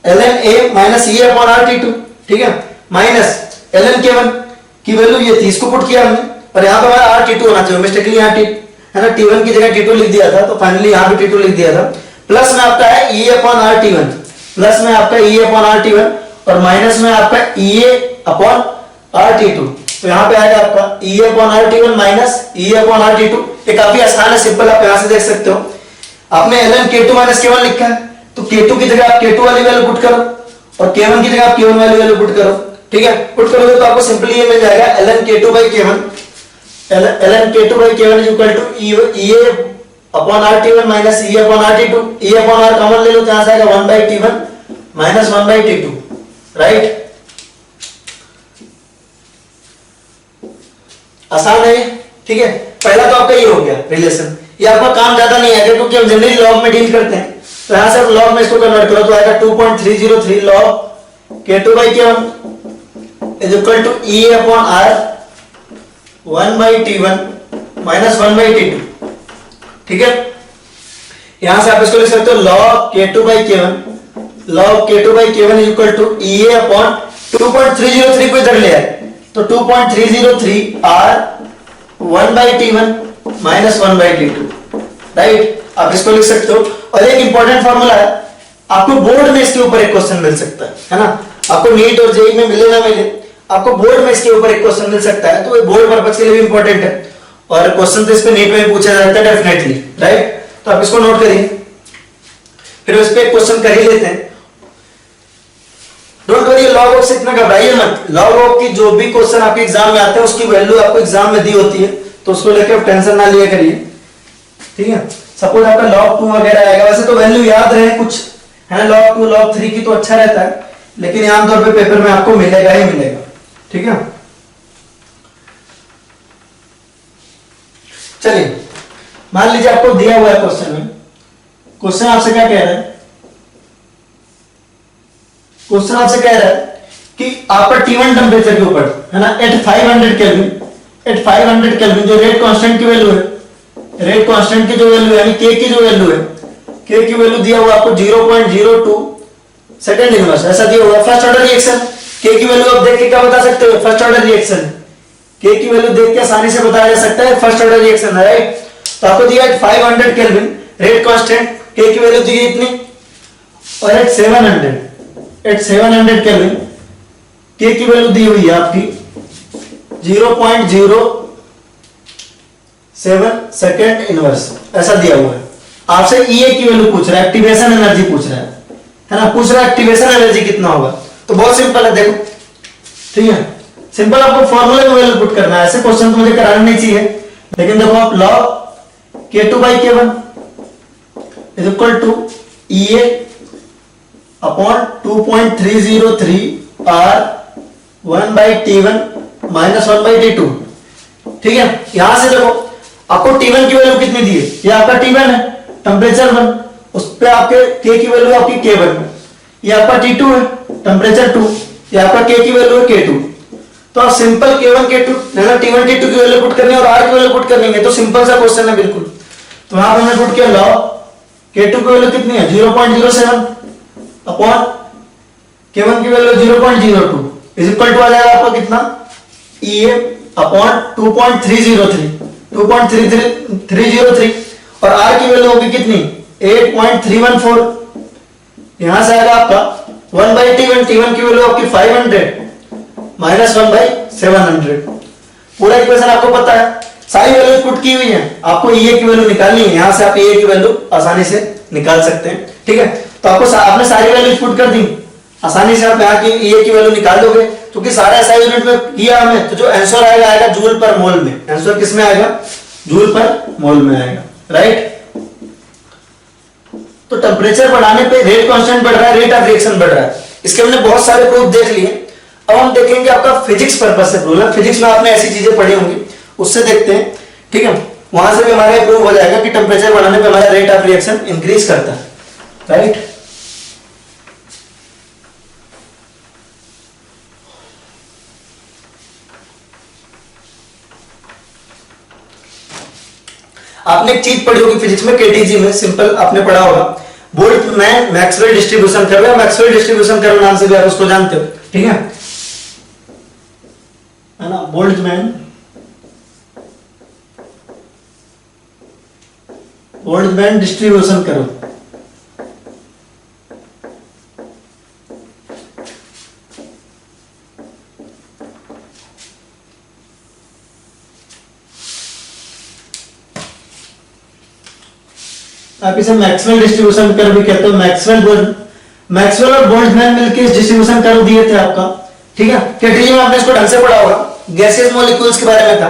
ln A minus EA upon RT2, ठीक है, माइनस ln K1 की वैल्यू ये थी, इसको पुट किया हमने, और यहां पे हमारा RT2 होना चाहिए, मिस्टेकली यहां है ना, T1 की जगह T2 लिख दिया था, तो फाइनली यहां पे T2 लिख दिया था, प्लस में आपका है EA अपॉन RT1, प्लस में आपका EA अपॉन RT1 और माइनस में आपका EA अपॉन RT2, तो यहां पे आएगा आपका EA upon RT1 minus EA upon RT2। ये काफी आसान है, सिंपल, आप यहां से देख सकते हो। आपने ln K2 माइनस K1 लिखा है, तो K2 की जगह आप K2 वाली वैल्यू पुट करो और K1 की जगह आप K1 वाली वैल्यू पुट करो, ठीक है। पुट करोगे तो आपको सिंपली ये मिल जाएगा ln K2 by K1, ln K2 by K1 is equal to EA upon RT1 minus EA upon RT2, EA upon R common ले लो, तो यहां से आएगा 1 by T1 minus 1 by T2, right. आसान है, ठीक है। पहला तो आपका ये हो गया रिलेशन, ये आपका काम ज्यादा नहीं है क्योंकि हम जनरली लॉग में डील करते हैं, तो यहां से आप लॉग में इसको कन्वर्ट करो तो आएगा 2.303 log K2 by K1 is equal to EA upon R 1 by T1 minus 1 by T2, ठीक है। यहां से आप इसको लिख सकते हो log K2 by K1 is equal to EA upon 2.303 को इधर ले आए, तो 2.303 are 1/T1 minus 1/T2, right. आप इसको लिख सकते हो। और एक इंपॉर्टेंट फॉर्मूला है, आपको बोर्ड में इसके ऊपर एक क्वेश्चन मिल सकता है ना। आपको नीट और जेईई में मिले ना मिले, आपको बोर्ड में इसके ऊपर एक क्वेश्चन मिल सकता है, तो ये बोर्ड पर्पज के लिए भी इंपॉर्टेंट है। और क्वेश्चन तो इस पे नीट में पूछा जाता है डेफिनेटली, राइट। तो आप इसको नोट करिए, फिर उस पे एक क्वेश्चन कर ही लेते हैं। डोंट वरी, लॉग ऑफ से इतना घबराइए मत। लॉग ऑफ की जो भी क्वेश्चन आपके एग्जाम में आते हैं उसकी वैल्यू आपको एग्जाम में दी होती है, तो उसको लेकर आप टेंशन ना लिया करिए, ठीक है। सपोज आपका log 2 वगैरह आएगा, वैसे तो वैल्यू याद रहे कुछ है ना, log 2 log 3 की तो अच्छा रहता है, लेकिन आमतौर पे पेपर में आपको मिलेगा ही मिलेगा, ठीक है। चलिए मान लीजिए आपको दिया हुआ है क्वेश्चन में, क्वेश्चन आपसे क्या कह रहा है, क्वेश्चन आपसे कह रहा है कि आपका T1 टेम्परेचर के ऊपर है ना, एट 500 केल्विन जो रेट कांस्टेंट की वैल्यू है, रेट कांस्टेंट की जो वैल्यू है यानी के की जो वैल्यू है, के की वैल्यू दिया हुआ आपको 0.02 सेकंड इनवर्स, ऐसा दिया हुआ। फर्स्ट ऑर्डर रिएक्शन, के की वैल्यू आप देख के क्या बता सकते हो, फर्स्ट ऑर्डर रिएक्शन, के की वैल्यू देख के आसानी से बताया जा सकता है फर्स्ट ऑर्डर रिएक्शन है, राइट। तो आपको दिया है 500 केल्विन रेट कांस्टेंट, के की वैल्यू दी है इतनी, और एट 700 केल्विन के की वैल्यू दी हुई है आपकी 0.07 सेकेंड इनवर्स, ऐसा दिया हुआ है। आपसे ईए की वैल्यू पूछ रहा है, एक्टिवेशन एनर्जी पूछ रहा है ना, पूछ रहा है एक्टिवेशन एनर्जी कितना होगा। तो बहुत सिंपल है, देखो ठीक है, सिंपल आपको फॉर्मूले में वैल्यू पुट करना है। ऐसे क्वेश्चन तो मुझे कराना नहीं चाहिए, लेकिन देखो आप log K2/K1 is equal to EA upon 2.303 R 1/T1 minus 1/T2, ठीक है। यहां से देखो आपको T1 की वैल्यू कितनी दी है, ये आपका T1 है, टेम्परेचर 1, उस पे आपके K की वैल्यू आपकी K1, ये आपका T2 है, टेम्परेचर 2, ये आपका K की वैल्यू है K2। तो आप सिंपल K1 K2 ना T1 T2 की वैल्यू पुट करनी है और R की वैल्यू पुट करनी है, तो सिंपल सा क्वेश्चन है बिल्कुल। तो यहां पे हमने पुट किया log K2 की वैल्यू कितनी है 0.07 अपॉन K1 की वैल्यू 0.02 इज इक्वल टू आ जाएगा आपका कितना EA अपॉन 2.303 और R की वैल्यू होगी कितनी 8.314। यहां से आएगा आपका 1/T1, T1 की वैल्यू आपकी 500 माइनस 1/700। पूरा इक्वेशन आपको पता है, सारी वैल्यूज पुट की हुई हैं, आपको EA की वैल्यू निकालनी है, यहां से आप EA की वैल्यू आसानी से निकाल सकते हैं, ठीक है। तो आपको आपने सारी वैल्यूज पुट कर दी, आसानी से आप यहाँ की EA की वैल्यू निकाल दोगे, क्योंकि सारा SI यूनिट में किया हमने। तो जो आंसर आएगा आएगा जूल पर मोल में, आंसर किस में आएगा जूल पर मोल में आएगा, राइट। तो टेम्परेचर बढ़ाने पे रेट कांस्टेंट बढ़ रहा है, रेट ऑफ रिएक्शन बढ़ रहा है। इसके हमने बहुत सारे प्रूफ देख लिए। अब हम देखेंगे आपका फिजिक्स पर्पस से प्रूफ है, फिजिक्स में आपने ऐसी चीजें पढ़ी होंगी, उससे देखते हैं, ठीक है। वहां से भी हमारा प्रूफ हो जाएगा कि टेम्परेचर बढ़ाने पे हमारा रेट ऑफ रिएक्शन इंक्रीज करता है, राइट। आपने एक चीज पढ़ी होगी फिजिक्स में, केटीजी में, सिंपल आपने पढ़ा होगा, Boltzmann Maxwell distribution curve, Maxwell distribution curve नाम से भी आप उसको जानते हो, ठीक है ना। बोल्ट्जमैन डिस्ट्रीब्यूशन कर्व, आप इसे मैक्सवेल डिस्ट्रीब्यूशन कर्व भी कहते हो। मैक्सवेल और बोल्ट्जमैन मिलकर इस डिस्ट्रीब्यूशन कर्व दिए थे आपका, ठीक है। केटीजी में आपने इसको ढंग से पढ़ा होगा, गैसियस मॉलिक्यूल्स के बारे में था,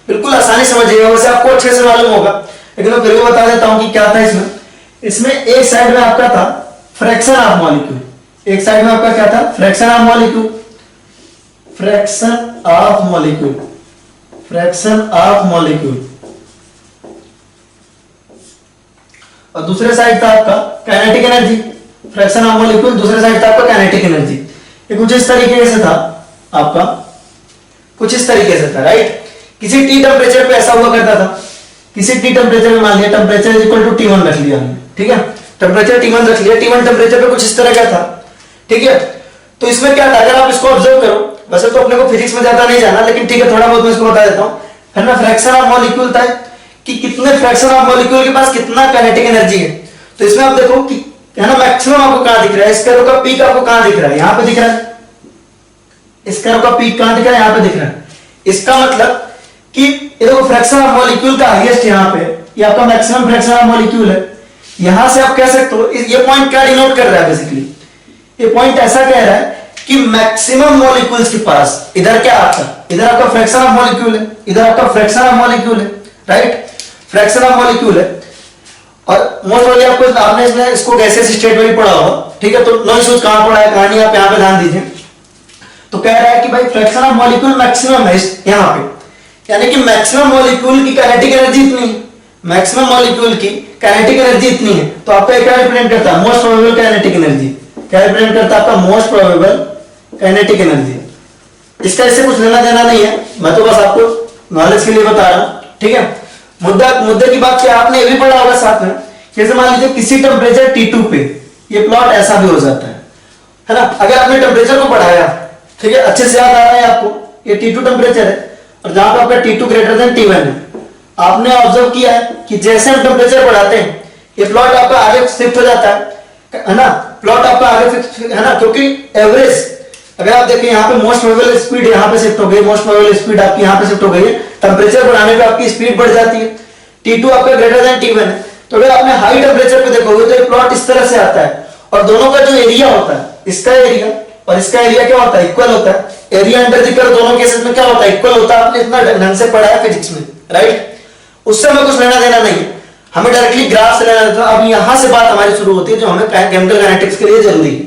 बिल्कुल आसानी समझिएगा, वैसे आपको अच्छे से मालूम होगा, लेकिन मैं फिर भी बता देता हूं कि क्या था इसमें। इसमें एक साइड में आपका था फ्रैक्शन ऑफ मॉलिक्यूल, एक साइड में आपका क्या था fraction of molecule, fraction of molecule, और दूसरे साइड था आपका kinetic energy, fraction of molecule, दूसरे साइड था आपका काइनेटिक एनर्जी। ये कुछ इस तरीके से था आपका, कुछ इस तरीके से था, राइट। किसी T टेम्परेचर पे ऐसा हुआ करता था, किसी T टेम्परेचर में मान लिया टेम्परेचर इक्वल टू T1 रख लिया हमने, ठीक है, टेम्परेचर T1 टेम्परेचर पे कुछ इस तरह का था, ठीक है। तो इसमें क्या था, अगर आप इसको ऑब्जर्व करो वैसे तो अपने को फिजिक्स में ज्यादा नहीं जाना, लेकिन ठीक है थोड़ा बहुत मैं इसको बता देता हूँ। फिर ना फ्रैक्शन ऑफ मॉलिक्यूल था कि कितने फ्रैक्शन ऑफ मॉलिक्यूल के पास कितना काइनेटिक एनर्जी है। तो इसमें आप देखो कि है ना मैक्सिमम आपको कहां दिख रहा है, इस कर्व का पीक आपको कहां दिख रहा है, यहां पे दिख रहा है। इस कर्व का पीक कहां दिख रहा है, यहां पे दिख रहा है। इसका मतलब कि ये देखो फ्रैक्शन ऑफ मॉलिक्यूल का हाईएस्ट यहां पे, ये आपका मैक्सिमम फ्रैक्शन ऑफ मॉलिक्यूल है। यहां से आप कह सकते हो ये पॉइंट क्या डिनोट कर रहा है, बेसिकली ये पॉइंट ऐसा कह रहा है कि मैक्सिमम मॉलिक्यूल्स के पास इधर क्या आता है, इधर आपका फ्रैक्शन ऑफ मॉलिक्यूल है, इधर आपका फ्रैक्शन ऑफ मॉलिक्यूल है, राइट, फ्रैक्शन ऑफ मॉलिक्यूल है। और मोस्ट ऑफ आपको आपने इसको गैसेस स्टेट में भी पढ़ा होगा, ठीक है, तो नो इश्यूज कहां पढ़ा है कहानी आप यहां पे ध्यान दीजिए। तो कह रहा है कि भाई फ्रैक्शन ऑफ मॉलिक्यूल मैक्सिमम है यहां पे, यानी कि मैक्सिमम मॉलिक्यूल की काइनेटिक एनर्जी इतनी है, मैक्सिमम मॉलिक्यूल की काइनेटिक एनर्जी इतनी है। तो आपका क्या रिप्रेजेंट करता है, मोस्ट प्रोबेबल काइनेटिक एनर्जी, क्या रिप्रेजेंट करता है आपका मोस्ट प्रोबेबल काइनेटिक एनर्जी। इसका इससे कुछ लेना देना नहीं है, मैं तो बस आपको नॉलेज के लिए बता रहा हूं, ठीक है। मुद्दे की बात क्या आपने ये भी पढ़ा होगा साथ में, जैसे मान लीजिए किसी टेम्परेचर T2 पे ये प्लॉट ऐसा भी हो जाता है ना। अगर आपने टेम्परेचर को बढ़ाया, ठीक है, अच्छे से याद आ रहा है आपको, ये T2 टेम्परेचर है और जहां पे आपका T2 ग्रेटर देन T1 है, आपने ऑब्जर्व किया है कि जैसे हम टेम्परेचर बढ़ाते हैं ये प्लॉट आपका आगे शिफ्ट हो जाता है ना, प्लॉट आपका आगे है ना, क्योंकि एवरेज अगर आप देखें यहाँ पे मोस्ट प्रोबेबल स्पीड यहाँ पे शिफ्ट हो गई, मोस्ट प्रोबेबल स्पीड आपकी यहाँ पे शिफ्ट हो गई है, टेम्परेचर बढ़ाने पे आपकी स्पीड बढ़ जाती है। T2 आपका ग्रेटर देन T1 है, तो अगर आपने हाई टेम्परेचर पे देखोगे तो ये प्लॉट इस तरह से आता है और दोनों का जो एरिया होता है, इसका एरिया और इसका एरिया क्या होता है, इक्वल होता है। एरिया अंडर द कर्व दोनों केसेस में क्या होता है, इक्वल होता है। आपने इतना ढंग से पढ़ा है फिजिक्स में, राइट, उससे हमें कुछ लेना देना नहीं है, हमें डायरेक्टली ग्राफ से लेना देना। अब यहां से बात हमारी शुरू होती है जो हमें केमिकल काइनेटिक्स के लिए जरूरी है।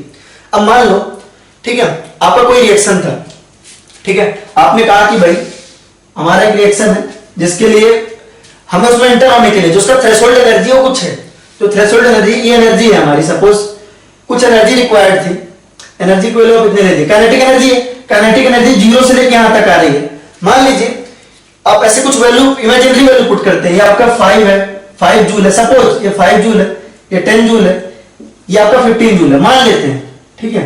अब मान लो, ठीक है, आपका कोई रिएक्शन था, ठीक है, आपने कहा कि भाई हमारा एक रिएक्शन है जिसके लिए हमें उसमें एंटर होने के लिए जो उसका थ्रेशोल्ड एनर्जी है वो कुछ है, जो थ्रेशोल्ड एनर्जी ये एनर्जी है हमारी, सपोज कुछ एनर्जी रिक्वायर्ड थी, एनर्जी को लोग कितने ले ली, काइनेटिक एनर्जी है, काइनेटिक एनर्जी 0 से लेके यहां तक आ रही है। मान लीजिए आप ऐसे कुछ वैल्यू इमेजिनरी वैल्यू पुट करते हैं, ये आपका 5 है, 5 जूल है, सपोज ये 5 जूल है, ये 10 जूल है, ये आपका 15 जूल है, मान लेते हैं, ठीक है,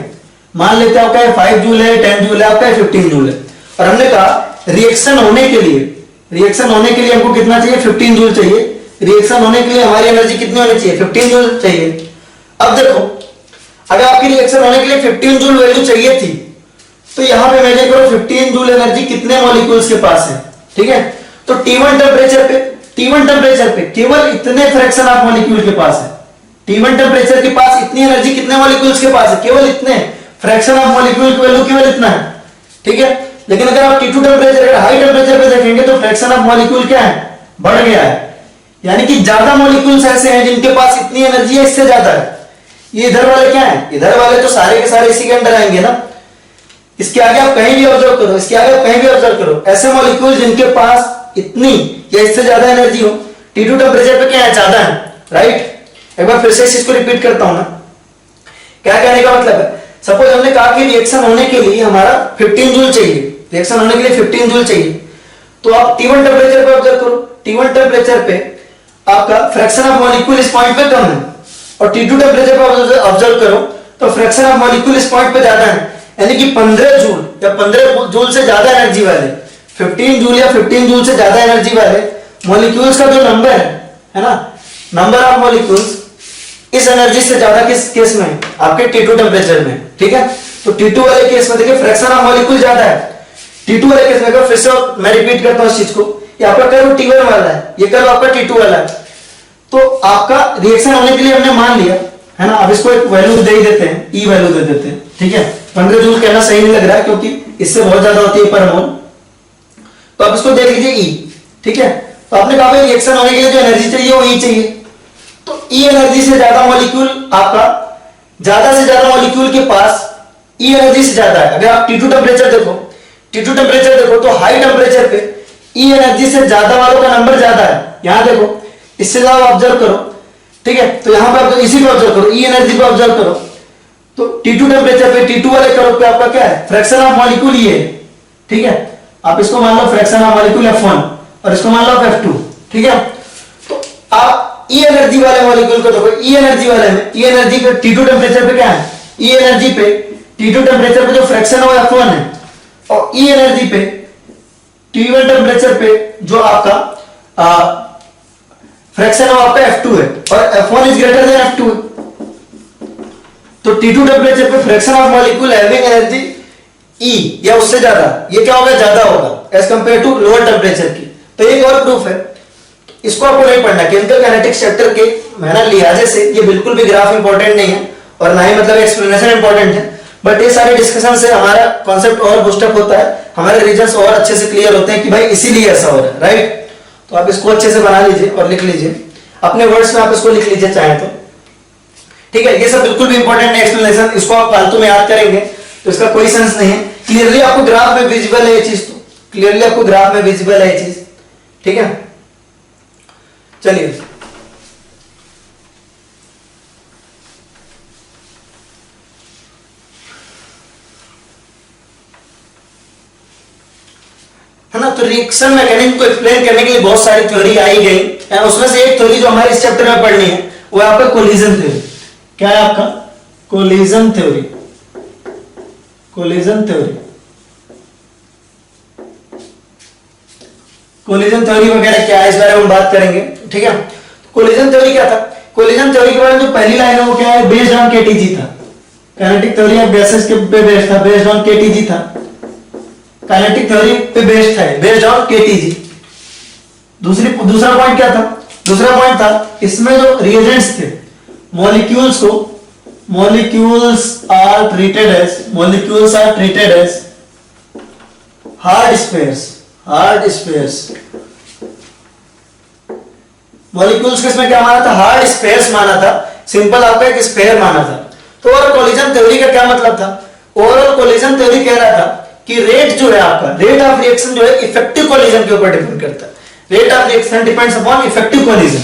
मान लेते हैं आपका 5 जूल है, 10 जूल है, आपका 15 जूल है। और हमने कहा रिएक्शन होने के लिए हमको कितना चाहिए, 15 जूल चाहिए। रिएक्शन होने के लिए हमारी एनर्जी कितनी होनी चाहिए, 15 जूल चाहिए। अब देखो अगर आपकी रिएक्शन होने के लिए 15 जूल वैल्यू चाहिए थी, तो यहां पे इमेजिन करो 15 जूल एनर्जी कितने मॉलिक्यूल्स के पास है, ठीक है। तो T1 टेम्परेचर पे केवल इतने फ्रैक्शन ऑफ मॉलिक्यूल के पास है, T1 टेम्परेचर के पास इतनी एनर्जी कितने मॉलिक्यूल्स के पास है, केवल इतने, फ्रैक्शन ऑफ मॉलिक्यूल की वैल्यू केवल इतना है, ठीक है। लेकिन अगर आप T2 टेम्परेचर, अगर हाई टेम्परेचर पे देखेंगे तो फ्रैक्शन ऑफ मॉलिक्यूल क्या है, बढ़ गया है, यानी कि ज्यादा मॉलिक्यूल्स ऐसे हैं जिनके पास इतनी एनर्जी है, इससे ज्यादा है। ये इधर वाले क्या है, इधर वाले तो सारे के सारे इसी के अंडर आएंगे ना। इसके आगे आप कहीं भी ऑब्जर्व करो, इसके आगे आप कहीं भी ऑब्जर्व करो, ऐसे मॉलिक्यूल जिनके पास इतनी या इससे ज्यादा एनर्जी हो, T2 टेम्परेचर पे क्या है, ज्यादा है, राइट। एक बार फिर से इसको रिपीट करता हूं ना, क्या कहने का मतलब है, सपोज हमने कहा कि रिएक्शन होने के लिए हमारा 15 जूल चाहिए, रिएक्शन होने के लिए 15 जूल चाहिए, तो आप T1 टेम्परेचर पे ऑब्जर्व करो, T1 टेम्परेचर पे आपका फ्रैक्शन ऑफ मॉलिक्यूल इस पॉइंट पे कम है, और T2 टेम्परेचर पे ऑब्जर्व करो तो फ्रैक्शन ऑफ मॉलिक्यूल इस पॉइंट पे ज्यादा है, यानी कि 15 जूल या 15 जूल से ज्यादा एनर्जी वाले, 15 जूल या 15 जूल से ज्यादा एनर्जी वाले मॉलिक्यूल्स का जो नंबर है ना, नंबर ऑफ मॉलिक्यूल्स इस एनर्जी से ज्यादा किस केस में, आपके T2 टेम्परेचर में, ठीक है। तो T2 वाले केस में देखिए फ्रैक्शन ऑफ मॉलिक्यूल ज्यादा है, T2 वाले केस में, फिर से मैं रिपीट करता हूं इस चीज को, ये आपका कर्व T1 वाला है, ये कर्व आपका T2 वाला है। तो आपका रिएक्शन होने के लिए हमने मान लिया है ना, अब इसको एक वैल्यू दे देते हैं, ई वैल्यू दे देते हैं, ठीक है। 15 जूल कहना सही नहीं लग रहा है क्योंकि इससे बहुत ज्यादा होती है पर मोल, तो आप इसको देख लीजिए ई, ठीक है। तो आपने कहा भाई रिएक्शन होने के लिए जो एनर्जी चाहिए वो ई चाहिए, तो ई एनर्जी से ज्यादा मॉलिक्यूल आपका, ज्यादा से ज्यादा मॉलिक्यूल के पास ई एनर्जी से ज्यादा है। अगर आप T2 टेम्परेचर देखो तो हाई टेम्परेचर पे ई एनर्जी से ज्यादा वालों का नंबर ज्यादा है, यहां देखो, इससे ज्यादा ऑब्जर्व करो, ठीक है। तो यहां पे आप इसी पे ऑब्जर्व करो, ई एनर्जी पे ऑब्जर्व करो, तो T2 टेम्परेचर पे T2 वाले कर्व पे आपका क्या है, फ्रैक्शन ऑफ मॉलिक्यूल ये है, ठीक है। आप इसको मान लो फ्रैक्शन ऑफ मॉलिक्यूल F1 और इसको मान लो F2, ठीक है। तो आप ई एनर्जी वाले मॉलिक्यूल को देखो, ई एनर्जी वाले में, ई एनर्जी पे T2 टेम्परेचर पे क्या है, ई एनर्जी पे T2 टेम्परेचर पे जो फ्रैक्शन है वो F1 है, और ई एनर्जी पे, T1 टेम्परेचर पे जो आपका फ्रैक्शन ऑफ आपका F2 है और F1 is greater than F2 है, तो T2 टेम्परेचर पे fraction of molecule having energy E या उससे ज्यादा, ये क्या होगा, ज्यादा होगा as compare to lower temperature की। तो एक और प्रूफ है, इसको आपको नहीं पढ़ना, केमिकल काइनेटिक्स चैप्टर के मैंने लिहाजे से ये बिल्कुल भी ग्राफ इंपॉर्टेंट नहीं है और ना ही मतलब एक्सप्लेनेशन इंपॉर्टेंट है, बट ये सारे डिस्कशन से हमारा कॉन्सेप्ट और बूस्टअप होता है, हमारे रीजंस और अच्छे से क्लियर होते हैं कि भाई इसीलिए ऐसा हो रहा है, राइट। तो आप इसको अच्छे से बना लीजिए और लिख लीजिए, अपने वर्ड्स में आप इसको लिख लीजिए चाहे तो, ठीक है। ये सब बिल्कुल भी इंपॉर्टेंट नहीं एक्सप्लेनेशन, इसको आप फालतू में याद करेंगे तो इसका कोई सेंस नहीं है। क्लियरली आपको ग्राफ में विजिबल है ये चीज, तो क्लियरली आपको ग्राफ में विजिबल है ये चीज, ठीक है। चलिए है ना, तो रिएक्शन मैकेनिज्म को एक्सप्लेन करने के लिए बहुत सारी थ्योरी आई गई, उसमें से एक थ्योरी जो हमारे इस चैप्टर में पढ़नी है वो है आपका कोलिजन थ्योरी। क्या है आपका, collision theory. Collision theory, collision theory वगैरह क्या है इस बारे में हम बात करेंगे, ठीक है। कोलिजन थ्योरी क्या था, कोलिजन थ्योरी के बारे में जो पहली लाइन है वो क्या है, बेस्ड ऑन केटीजी था, काइनेटिक थ्योरी ऑफ गैसेस के पे बेस्ड था, बेस्ड ऑन केटीजी था, काइनेटिक थ्योरी पे बेस्ड था, बेस्ड ऑन केटीजी। दूसरा पॉइंट क्या था, दूसरा पॉइंट था इसमें जो रिएजेंट्स थे, मॉलिक्यूल्स को, molecules are treated as hard spheres, hard spheres. Molecules किसमें क्या माना था, हार्ड स्फीयर्स माना था, सिंपल आपका एक स्फीयर माना था। तो ओवरऑल कोलिजन थ्योरी का क्या मतलब था, ओवरऑल कोलिजन थ्योरी कह रहा था कि रेट जो है आपका, रेट ऑफ रिएक्शन जो है इफेक्टिव कोलिजन के ऊपर डिपेंड करता है, rate of reaction depends upon effective collision,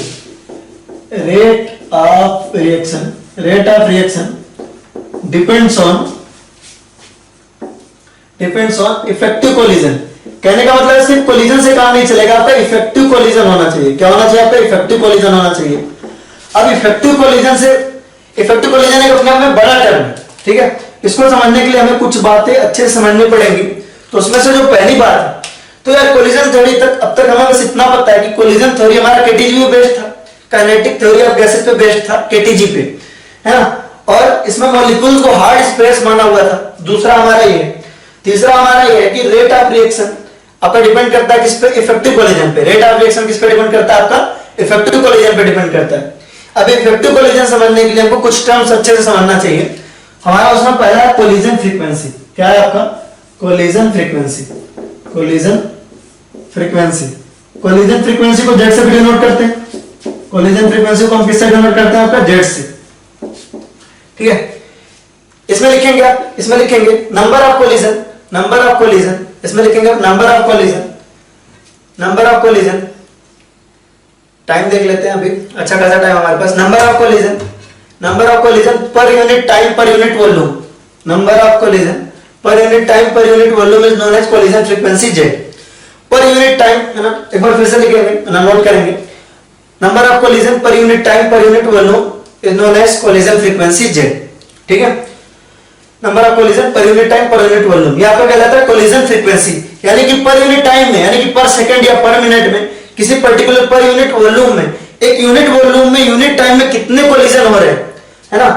rate of reaction depends on effective collision. कहने का मतलब सिर्फ कोलिजन से काम नहीं चलेगा, आपका इफेक्टिव कोलिजन होना चाहिए। क्या होना चाहिए आपका, इफेक्टिव कोलिजन होना चाहिए। अब इफेक्टिव कोलिजन एक अपने आप में बड़ा टर्म है, ठीक है। इसको समझने के लिए हमें कुछ बातें अच्छे से समझनी पड़ेंगी। तो उसमें से जो पहली बात है, तो यार कोलिजन थ्योरी तक अब तक हमें बस इतना पता है कि कोलिजन थ्योरी हमारा केटीजी पे बेस्ड था, काइनेटिक थ्योरी ऑफ गैसेस पे बेस्ड था केटीजी पे, है ना, और इसमें मॉलिक्यूल्स को हार्ड स्पेस माना हुआ था। दूसरा हमारा ये है। तीसरा हमारा ये है कि रेट ऑफ रिएक्शन आपका डिपेंड करता है किस पे, इफेक्टिव कोलिजन पे। रेट ऑफ रिएक्शन किस पे डिपेंड करता है, आपका इफेक्टिव कोलिजन पे डिपेंड करता है। अब इफेक्टिव कोलिजन समझने के लिए हमको कुछ टर्म्स अच्छे से समझना चाहिए। हमारा उसमें पहला है कोलिजन फ्रीक्वेंसी। क्या है आपका, कोलिजन फ्रीक्वेंसी। कोलिजन फ्रीक्वेंसी को जेड से भी डिनोट करते हैं। कोलिजन फ्रीक्वेंसी को हम किससे डिनोट करते हैं, आपका जेड से, ठीक है। इसमें लिखेंगे आप, इसमें लिखेंगे नंबर ऑफ कोलिजन, इसमें लिखेंगे आप नंबर ऑफ कोलिजन। टाइम देख लेते हैं अभी, अच्छा खासा टाइम हमारे पास। Number of collision per unit time per unit volume, number of collision per unit time per unit volume is known as collision frequency z. Per unit time, है ना, एक बार फिर से लिखेंगे, नोट करेंगे। Number of collision per unit time per unit volume is known as collision frequency z, ठीक है। Number of collision per unit time per unit volume, ये आपका कहलाता है कोलिजन फ्रीक्वेंसी, यानी कि पर यूनिट टाइम में, यानी कि पर सेकंड या पर मिनट में, किसी पर्टिकुलर पर यूनिट वॉल्यूम में, एक यूनिट वॉल्यूम में यूनिट टाइम में कितने कोलिजन हो रहे हैं, है ना।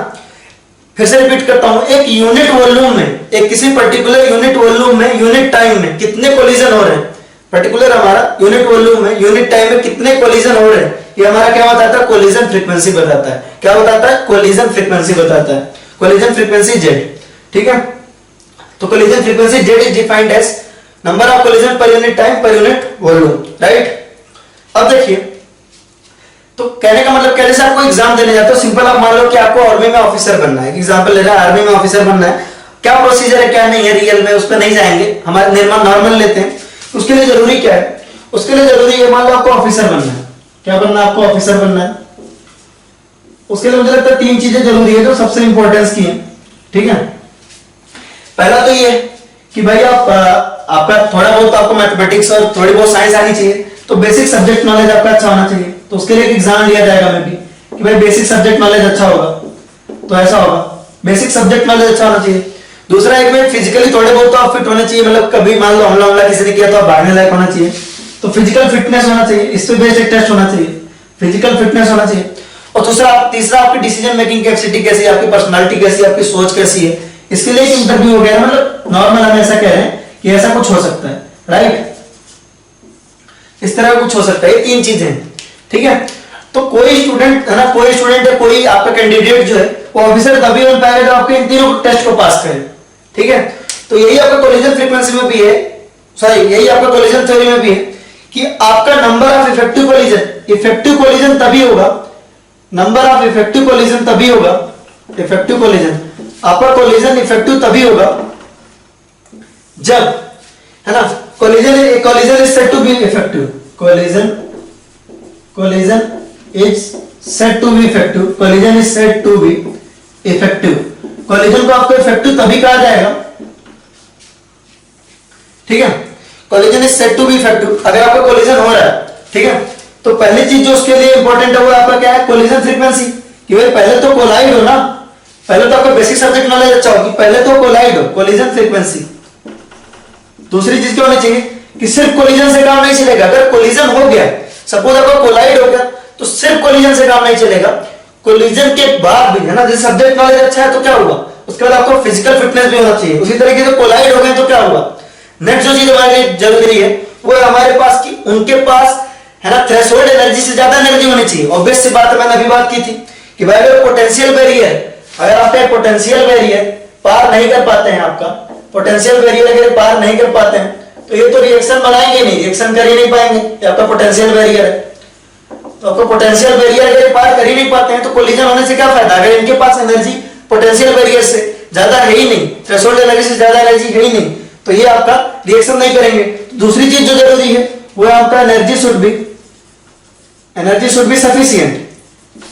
फिर से रिपीट करता हूं, एक यूनिट वॉल्यूम में, एक किसी पर्टिकुलर यूनिट वॉल्यूम में यूनिट टाइम में कितने कोलिजन हो रहे हैं, पर्टिकुलर हमारा यूनिट वॉल्यूम में यूनिट टाइम में कितने कोलिजन हो रहे हैं, ये हमारा क्या बताता है, कोलिजन फ्रीक्वेंसी बताता है। क्या बताता है, कोलिजन फ्रीक्वेंसी बताता है, कोलिजन फ्रीक्वेंसी जेड, ठीक है। तो collision frequency Z is defined as number of collision per unit time per unit volume, right. अब देखिए, तो कहने का मतलब, कहने से आपको एग्जाम देने जाते हो, सिंपल आप मान लो कि आपको आर्मी में ऑफिसर बनना है, एग्जांपल ले रहे हैं, आर्मी में ऑफिसर बनना है। क्या प्रोसीजर है क्या नहीं है रियल में, उस पर नहीं जाएंगे, हमारे निर्माण नॉर्मल लेते हैं। उसके लिए जरूरी क्या है, उसके लिए जरूरी है, मान लो आपको ऑफिसर बनना है। क्या बनना है, आपको ऑफिसर बनना है। उसके लिए मुझे लगता है 3 चीजें जरूरी है जो सबसे इंपॉर्टेंस की है, ठीक है। पहला तो ये कि भाई आपका थोड़ा बहुत आपको मैथमेटिक्स और थोड़ी बहुत साइंस आनी चाहिए, तो बेसिक सब्जेक्ट नॉलेज आपका अच्छा होना चाहिए। तो उसके लिए एक एग्जाम लिया जाएगा में भी कि भाई बेसिक सब्जेक्ट नॉलेज अच्छा होगा, तो ऐसा होगा, बेसिक सब्जेक्ट नॉलेज अच्छा होना चाहिए। दूसरा एक में फिजिकली थोड़े बहुत तो आप फिट होने चाहिए, मतलब कभी मान लो हमला हमला किसी ने किया तो आप भागने लायक होना चाहिए, तो फिजिकल फिटनेस होना चाहिए, इस पे बेस्ड एक टेस्ट होना चाहिए, फिजिकल फिटनेस होना चाहिए। और तीसरा आपकी डिसीजन मेकिंग कैपेसिटी कैसी है, आपकी पर्सनालिटी कैसी है, आपकी सोच कैसी है, इसके लिए एक इंटरव्यू हो गया, मतलब नॉर्मल हम ऐसा कह रहे हैं कि ऐसा कुछ हो सकता है, राइट, इस तरह कुछ हो सकता है, ये 3 चीजें, ठीक है। तो कोई स्टूडेंट है ना, कोई स्टूडेंट है, कोई आपका कैंडिडेट जो है वो ऑफिसर तभी बन पाएगा जब आपके इन तीनों टेस्ट को पास करे, ठीक है। तो यही आपका कोलिजन फ्रीक्वेंसी में भी है, सॉरी यही आपका कोलिजन थ्योरी में भी है कि आपका नंबर ऑफ इफेक्टिव कोलिजन तभी होगा, नंबर ऑफ इफेक्टिव कोलिजन तभी होगा, इफेक्टिव कोलिजन, आपका कोलिजन इफेक्टिव तभी होगा जब, है ना, collision is said to be effective, collision is said to be effective, collision is said to be effective, collision को आपको इफेक्टिव तभी कहा जाएगा, ठीक है, collision is said to be effective अगर आपका कोलिजन हो रहा है, ठीक है। तो पहली चीज जो उसके लिए इंपॉर्टेंट है वो आपका क्या है, कोलिजन फ्रीक्वेंसी, कि भाई पहले तो कोलाइड हो ना, पहले तो आपका बेसिक सब्जेक्ट नॉलेज अच्छा हो कि पहले तो कोलाइड हो, कोलिजन फ्रीक्वेंसी। दूसरी चीज क्या होनी चाहिए कि सिर्फ कोलिजन से काम नहीं चलेगा, अगर कोलिजन हो गया, सपोज आपका कोलाइड हो गया, तो सिर्फ कोलिजन से काम नहीं चलेगा, कोलिजन के बाद भी, है ना, जैसे सब्जेक्ट नॉलेज अच्छा है तो क्या हुआ, उसके बाद आपको फिजिकल फिटनेस भी होना चाहिए, उसी तरीके से कोलाइड हो गए तो क्या हुआ। नेक्स्ट जो चीज हमारे लिए जरूरी है वो है हमारे पास कि उनके पास, है ना, थ्रेशोल्ड एनर्जी से ज्यादा एनर्जी होनी चाहिए। ऑब्वियस सी बात है, मैंने अभी बात की थी कि भाई अगर पोटेंशियल बैरियर, अगर आपका पोटेंशियल बैरियर पार नहीं कर पाते हैं, आपका पोटेंशियल बैरियर अगर पार नहीं कर पाते हैं तो ये तो रिएक्शन बनाएंगे नहीं, रिएक्शन कर ही नहीं पाएंगे, ये आपका पोटेंशियल बैरियर है। तो आपको पोटेंशियल बैरियर अगर पार कर ही नहीं पाते हैं तो कोलिजन होने से क्या फायदा, अगर इनके पास एनर्जी पोटेंशियल बैरियर से ज्यादा है ही नहीं, थ्रेशोल्ड एनर्जी से ज्यादा एनर्जी है ही नहीं, तो ये आपका रिएक्शन नहीं करेंगे। दूसरी चीज जो जरूरी है वो है आपका energy should be sufficient,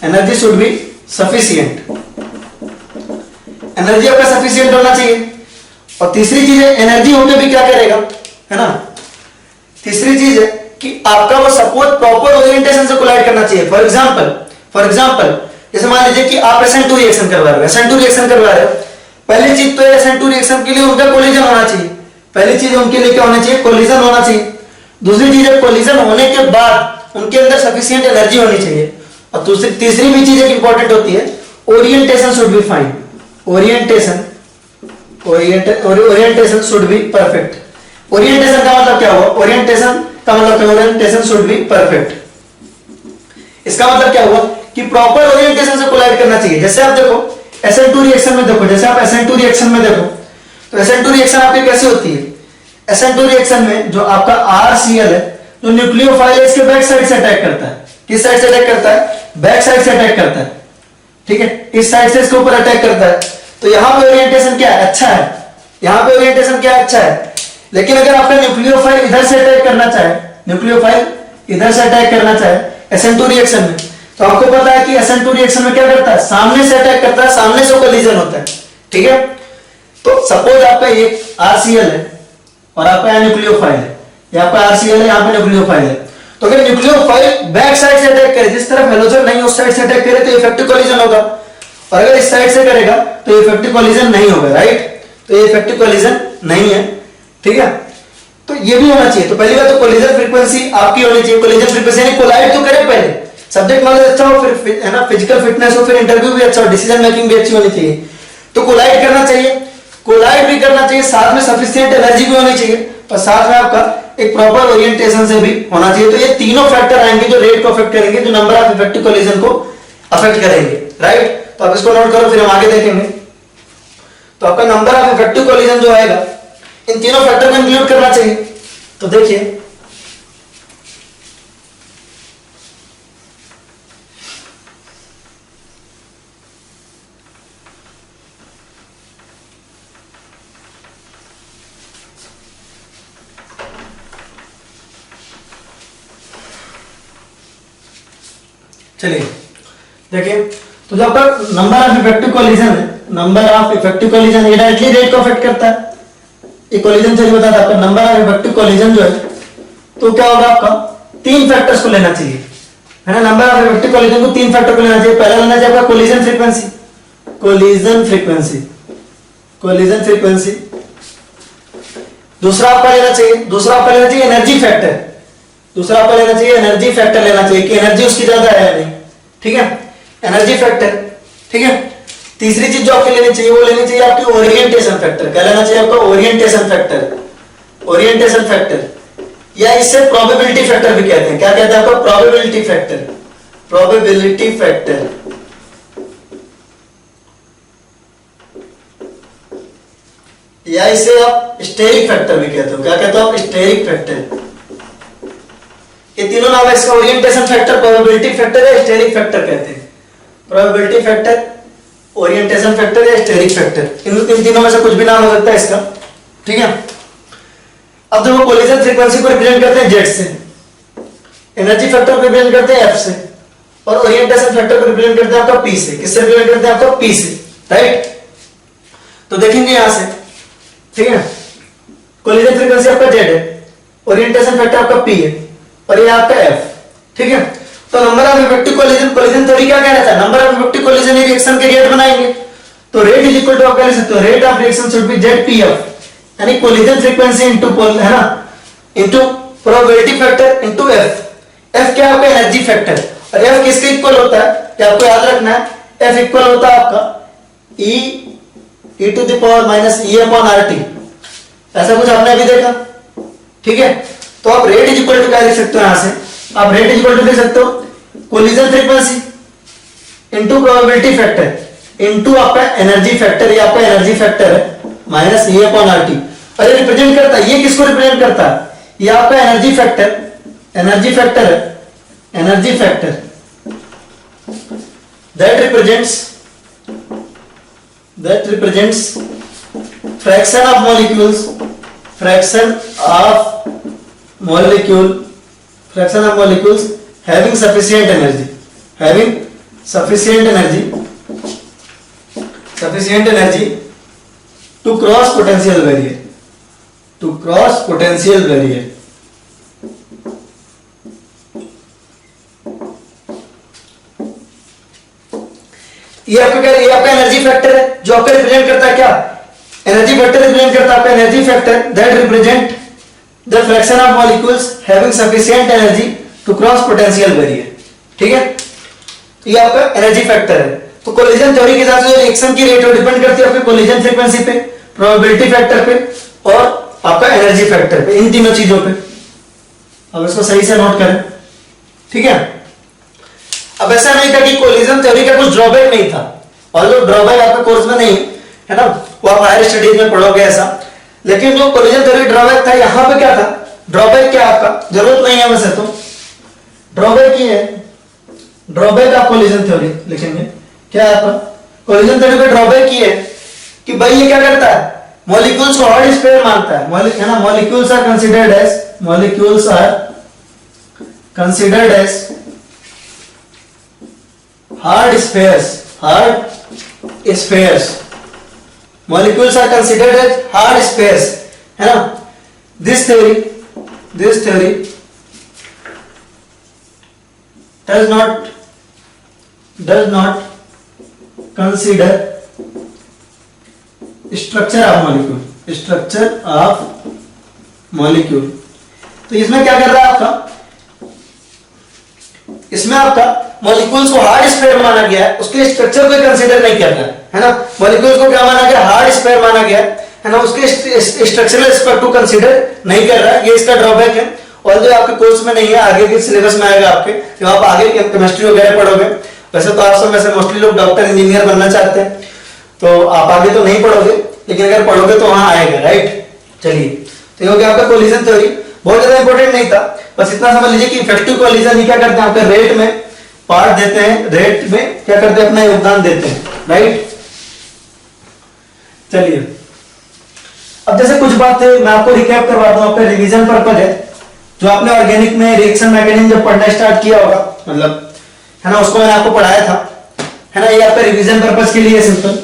energy should be sufficient, energy आपका सफिशिएंट होना चाहिए। और तीसरी चीज है एनर्जी होके भी क्या करेगा, है ना, तीसरी चीज है कि आपका वो सपोर्ट प्रॉपर ओरिएंटेशन से कोलाइड करना चाहिए। फॉर एग्जांपल जैसे मान लीजिए कि आप SN2 रिएक्शन करवा रहे हो, पहली चीज तो SN2 रिएक्शन के लिए उनका कोलिजन होना चाहिए, पहली चीज उनके लिए क्या होना चाहिए, कोलिजन होना चाहिए। दूसरी चीज है कोलिजन होने के बाद उनके अंदर सफिशिएंट एनर्जी होनी चाहिए। और तीसरी भी चीज एक इंपॉर्टेंट होती है, orientation should be fine, orientation should be perfect. Orientation का मतलब क्या हुआ, ओरिएंटेशन शुड बी परफेक्ट। इसका मतलब क्या हुआ कि प्रॉपर ओरिएंटेशन से कोलाइड करना चाहिए। जैसे आप देखो SN2 रिएक्शन में देखो, तो SN2 रिएक्शन आपकी कैसे होती है, SN2 रिएक्शन में जो आपका RCl है, जो न्यूक्लियोफाइल है, इसके बैक साइड से अटैक करता है। किस साइड से अटैक करता है, बैक साइड से अटैक करता है, ठीक है, इस साइड से इसके ऊपर अटैक करता है। तो यहां पे ओरिएंटेशन क्या है, अच्छा है, यहां पे ओरिएंटेशन क्या है, अच्छा है। लेकिन अगर आपका न्यूक्लियोफाइल इधर से अटैक करना चाहे, SN2 रिएक्शन में, तो आपको पता है कि SN2 रिएक्शन में क्या करता है, सामने से अटैक करता है, सामने से कोलिजन होता है, ठीक है। तो सपोज आपका एक RCl है और आपका न्यूक्लियोफाइल है, यहाँ पे RCl है, यहाँ पे न्यूक्लियोफाइल है। तो अगर न्यूक्लियोफाइल बैक साइड से अटैक करे, जिस तरफ हेलोजन नहीं उस साइड से अटैक करे तो इफेक्टिव कोलिजन होगा, और अगर इस साइड से करेगा तो इफेक्टिव कोलिजन नहीं होगा, राइट। तो ये इफेक्टिव कोलिजन नहीं है, ठीक है। तो ये भी होना चाहिए। तो पहली बात तो कोलिजन फ्रीक्वेंसी आपकी होनी चाहिए, कोलिजन फ्रीक्वेंसी यानी कोलाइड तो करे पहले, सब्जेक्ट नॉलेज अच्छा हो, फिर है ना फिजिकल फिटनेस हो, फिर इंटरव्यू भी अच्छा हो, डिसीजन मेकिंग भी अच्छी होनी चाहिए। तो कोलाइड करना चाहिए, कोलाइड भी करना चाहिए, साथ में सफिशिएंट एनर्जी भी होनी चाहिए, और साथ में आपका एक प्रॉपर ओरिएंटेशन से भी होना चाहिए। तो ये तीनों फैक्टर आएंगे जो रेट को अफेक्ट करेंगे, जो नंबर ऑफ इफेक्टिव कोलिजन को अफेक्ट करेंगे, राइट। तो आप इसको नोट करो, फिर हम आगे देखेंगे। तो आपका नंबर ऑफ इफेक्टिव कोलिजन जो आएगा इन तीनों फैक्टर को इंक्लूड करना चाहिए। तो देखिए चलिए देखिए, तो जो आपका नंबर ऑफ इफेक्टिव कोलिजन है, नंबर ऑफ इफेक्टिव कोलिजन ये डायरेक्टली रेट को अफेक्ट करता है। ये कोलिजन चलिए बताता है आपका नंबर ऑफ इफेक्टिव कोलिजन जो है, तो क्या होगा आपका 3 फैक्टर्स को लेना चाहिए, है ना। नंबर ऑफ इफेक्टिव कोलिजन को 3 फैक्टर को लेना चाहिए। पहला लेना चाहिए आपका कोलिजन फ्रीक्वेंसी, कोलिजन फ्रीक्वेंसी। दूसरा आपका लेना चाहिए एनर्जी फैक्टर। दूसरा आपका लेना चाहिए एनर्जी फैक्टर लेना चाहिए कि एनर्जी उसकी ज्यादा है या नहीं, ठीक है, एनर्जी फैक्टर, ठीक है। तीसरी चीज जो आपको लेनी चाहिए वो लेनी चाहिए आपकी ओरिएंटेशन फैक्टर। क्या लेना चाहिए आपका? Orientation factor. ओरिएंटेशन फैक्टर या इससे प्रोबेबिलिटी फैक्टर भी कहते हैं। क्या कहते हैं आपका? Probability factor. प्रोबेबिलिटी फैक्टर या इसे आप स्टेरिक फैक्टर भी कहते हो। क्या कहते हो आप? Steric factor. ये तीनों नाम है इसका, ओरिएंटेशन फैक्टर, प्रोबेबिलिटी फैक्टर या स्टेरिक फैक्टर कहते हैं। प्रोबेबिलिटी फैक्टर, ओरिएंटेशन फैक्टर या स्टेरिक फैक्टर, इन तीनों में से कुछ भी नाम हो सकता है इसका, ठीक है। अब देखो कोलिजन फ्रीक्वेंसी को रिप्रेजेंट करते हैं जेड से, एनर्जी फैक्टर को रिप्रेजेंट करते हैं एफ से, और ओरिएंटेशन फैक्टर को रिप्रेजेंट करते हैं आपका पी से। किससे रिप्रेजेंट करते हैं? आपका पी से, राइट। तो देखेंगे यहां से, ठीक है, कोलिजन फ्रीक्वेंसी आपका जेड है, ओरिएंटेशन फैक्टर आपका पी है, और ये आपका एफ, ठीक है। तो number of effective collision theory क्या कह रहा था? Number of effective collision reaction के रेट बनाएंगे, तो रेट इज इक्वल टू आप कह सकते हो rate of reaction should be Z P F, यानी कोलिजन फ्रीक्वेंसी इनटू है ना, into probability factor into F. F क्या है आपका? Energy factor. और एफ किसके इक्वल होता है? क्या आपको याद रखना है? एफ इक्वल होता है आपका e to the power minus e upon R T. ऐसा कुछ आपने अभी देखा, ठीक है। तो आप रेट इज इक्वल टू क्या लिख सकते हो? यहां से आप रेट इज इक्वल टू लिख सकते हो collision frequency into probability factor into आपका एनर्जी फैक्टर, ये आपका एनर्जी फैक्टर है, minus e upon R T. और ये रिप्रेजेंट करता है, ये किसको रिप्रेजेंट करता है? ये आपका एनर्जी फैक्टर है, energy factor that represents fraction of molecules having sufficient energy to cross potential barrier, ये आपका क्या? ये आपका एनर्जी फैक्टर है जो आपका रिप्रेजेंट करता है क्या? एनर्जी फैक्टर रिप्रेजेंट करता है आपका energy factor that represent the fraction of molecules having sufficient energy to cross potential barrier, ठीक है। ये आपका एनर्जी फैक्टर है। तो कोलिजन थ्योरी के हिसाब से रिएक्शन की रेट डिपेंड करती है आपके कोलिजन फ्रीक्वेंसी पे, प्रोबेबिलिटी फैक्टर पे और आपका एनर्जी फैक्टर पे, इन तीनों चीजों पे। अब इसको सही से नोट करें, ठीक है। अब ऐसा नहीं था कि कोलिजन थ्योरी का कुछ ड्रॉबैक नहीं था, और जो ड्रॉबैक आपके कोर्स में नहीं है ना, वो आप हायर स्टडीज में पढ़ोगे ऐसा। लेकिन जो कोलिजन थ्योरी ड्रॉबैक था, यहां पे क्या था? ड्रॉबैक क्या आपका? जरूरत नहीं है वैसे तो, ड्रॉबैक ये है, ड्रॉबैक ऑफ कोलिजन थ्योरी लिखेंगे। क्या है आपका? कोलिजन थ्योरी का ड्रॉबैक ये है कि भाई ये क्या करता है? मॉलिक्यूल्स को हार्ड स्फीयर मानता है ना। Molecules are considered as hard spheres, molecules are considered as hard spheres, है ना। this theory does not consider structure of molecule। तो इसमें क्या कर रहा है आपका? इसमें आपका मॉलिक्यूल्स को हार्ड स्फीयर माना गया है, उसके स्ट्रक्चर को कंसीडर नहीं कर रहा है ना। मॉलिक्यूल्स को क्या माना गया? हार्ड स्फीयर माना गया है ना, उसके स्ट्रक्चरल एस्पेक्ट को कंसीडर नहीं कर रहा है। ये इसका ड्रॉबैक है, और जो आपके कोर्स में नहीं है, आगे के सिलेबस में आएगा आपके, जब आप आगे केमिस्ट्री वगैरह पढ़ोगे। वैसे तो आप सब में से मोस्टली लोग डॉक्टर इंजीनियर बनना चाहते हैं, तो आप आगे तो नहीं पढ़ोगे, लेकिन अगर पढ़ोगे तो वहां आएगा, राइट। चलिए, तो ये हो गया आपका कोलिजन थ्योरी। बहुत ज्यादा इंपॉर्टेंट नहीं था, बस इतना समझ लीजिए कि इफेक्टिव कोलिजन ही क्या करते हैं? आपके रेट में पार्ट देते हैं, रेट में क्या करते हैं? अपना योगदान देते हैं, राइट। चलिए, अब जैसे कुछ बातें मैं आपको रिकैप करवा दूं, आपका रिवीजन पर्पज है। जो आपने ऑर्गेनिक में रिएक्शन मैकेनिज्म जब पढ़ना स्टार्ट किया होगा, मतलब है ना, उसको मैंने आपको पढ़ाया था, है ना। ये आपका रिवीजन पर्पज के लिए सिंपल,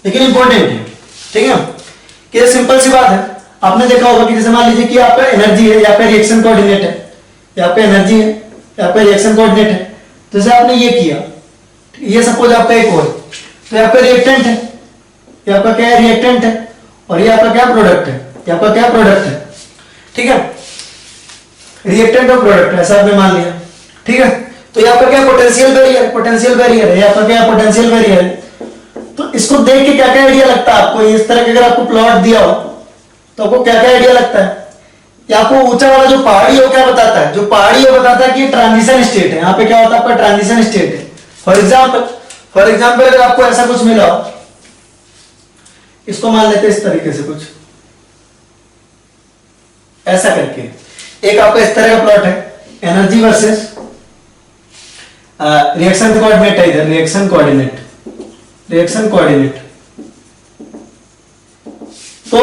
लेकिन इंपॉर्टेंट है, ठीक है। कि ये सिंपल सी बात है। आपने देखा होगा कि जैसे मान लीजिए कि आपका एनर्जी है, या आपका रिएक्शन कोऑर्डिनेट है, या आपका एनर्जी है, या आपका रिएक्शन कोऑर्डिनेट है। जैसे आपने ये किया, ये सपोज आपका एक और, तो ये आपका रिएक्टेंट है, ये आपका क्या है, रिएक्टेंट है, और ये आपका क्या प्रोडक्ट है, ये आपका क्या प्रोडक्ट है, ठीक है, रिएक्टेंट और प्रोडक्ट ऐसा आपने मान लिया, ठीक है। तो ये आपका क्या पोटेंशियल बैरियर, पोटेंशियल बैरियर है, ये आपका क्या पोटेंशियल बैरियर है। तो इसको देख के क्या क्या आइडिया लगता है आपको, इस तरह के अगर आपको प्लॉट दिया हो तो आपको क्या क्या आइडिया लगता है, या आपको ऊंचा वाला जो पहाड़ी है वो क्या बताता है, जो पहाड़ी है बताता है कि ट्रांजिशन स्टेट है, यहाँ पे क्या होता है आपका ट्रांजिशन स्टेट है। फॉर एग्जाम्पल अगर आपको ऐसा कुछ मिला हो, इसको मान लेते हैं इस तरीके से, कुछ ऐसा करके, एक आपका इस तरह का प्लॉट है, एनर्जी वर्सेस रिएक्शन कोऑर्डिनेट है इधर, रिएक्शन कोऑर्डिनेट, तो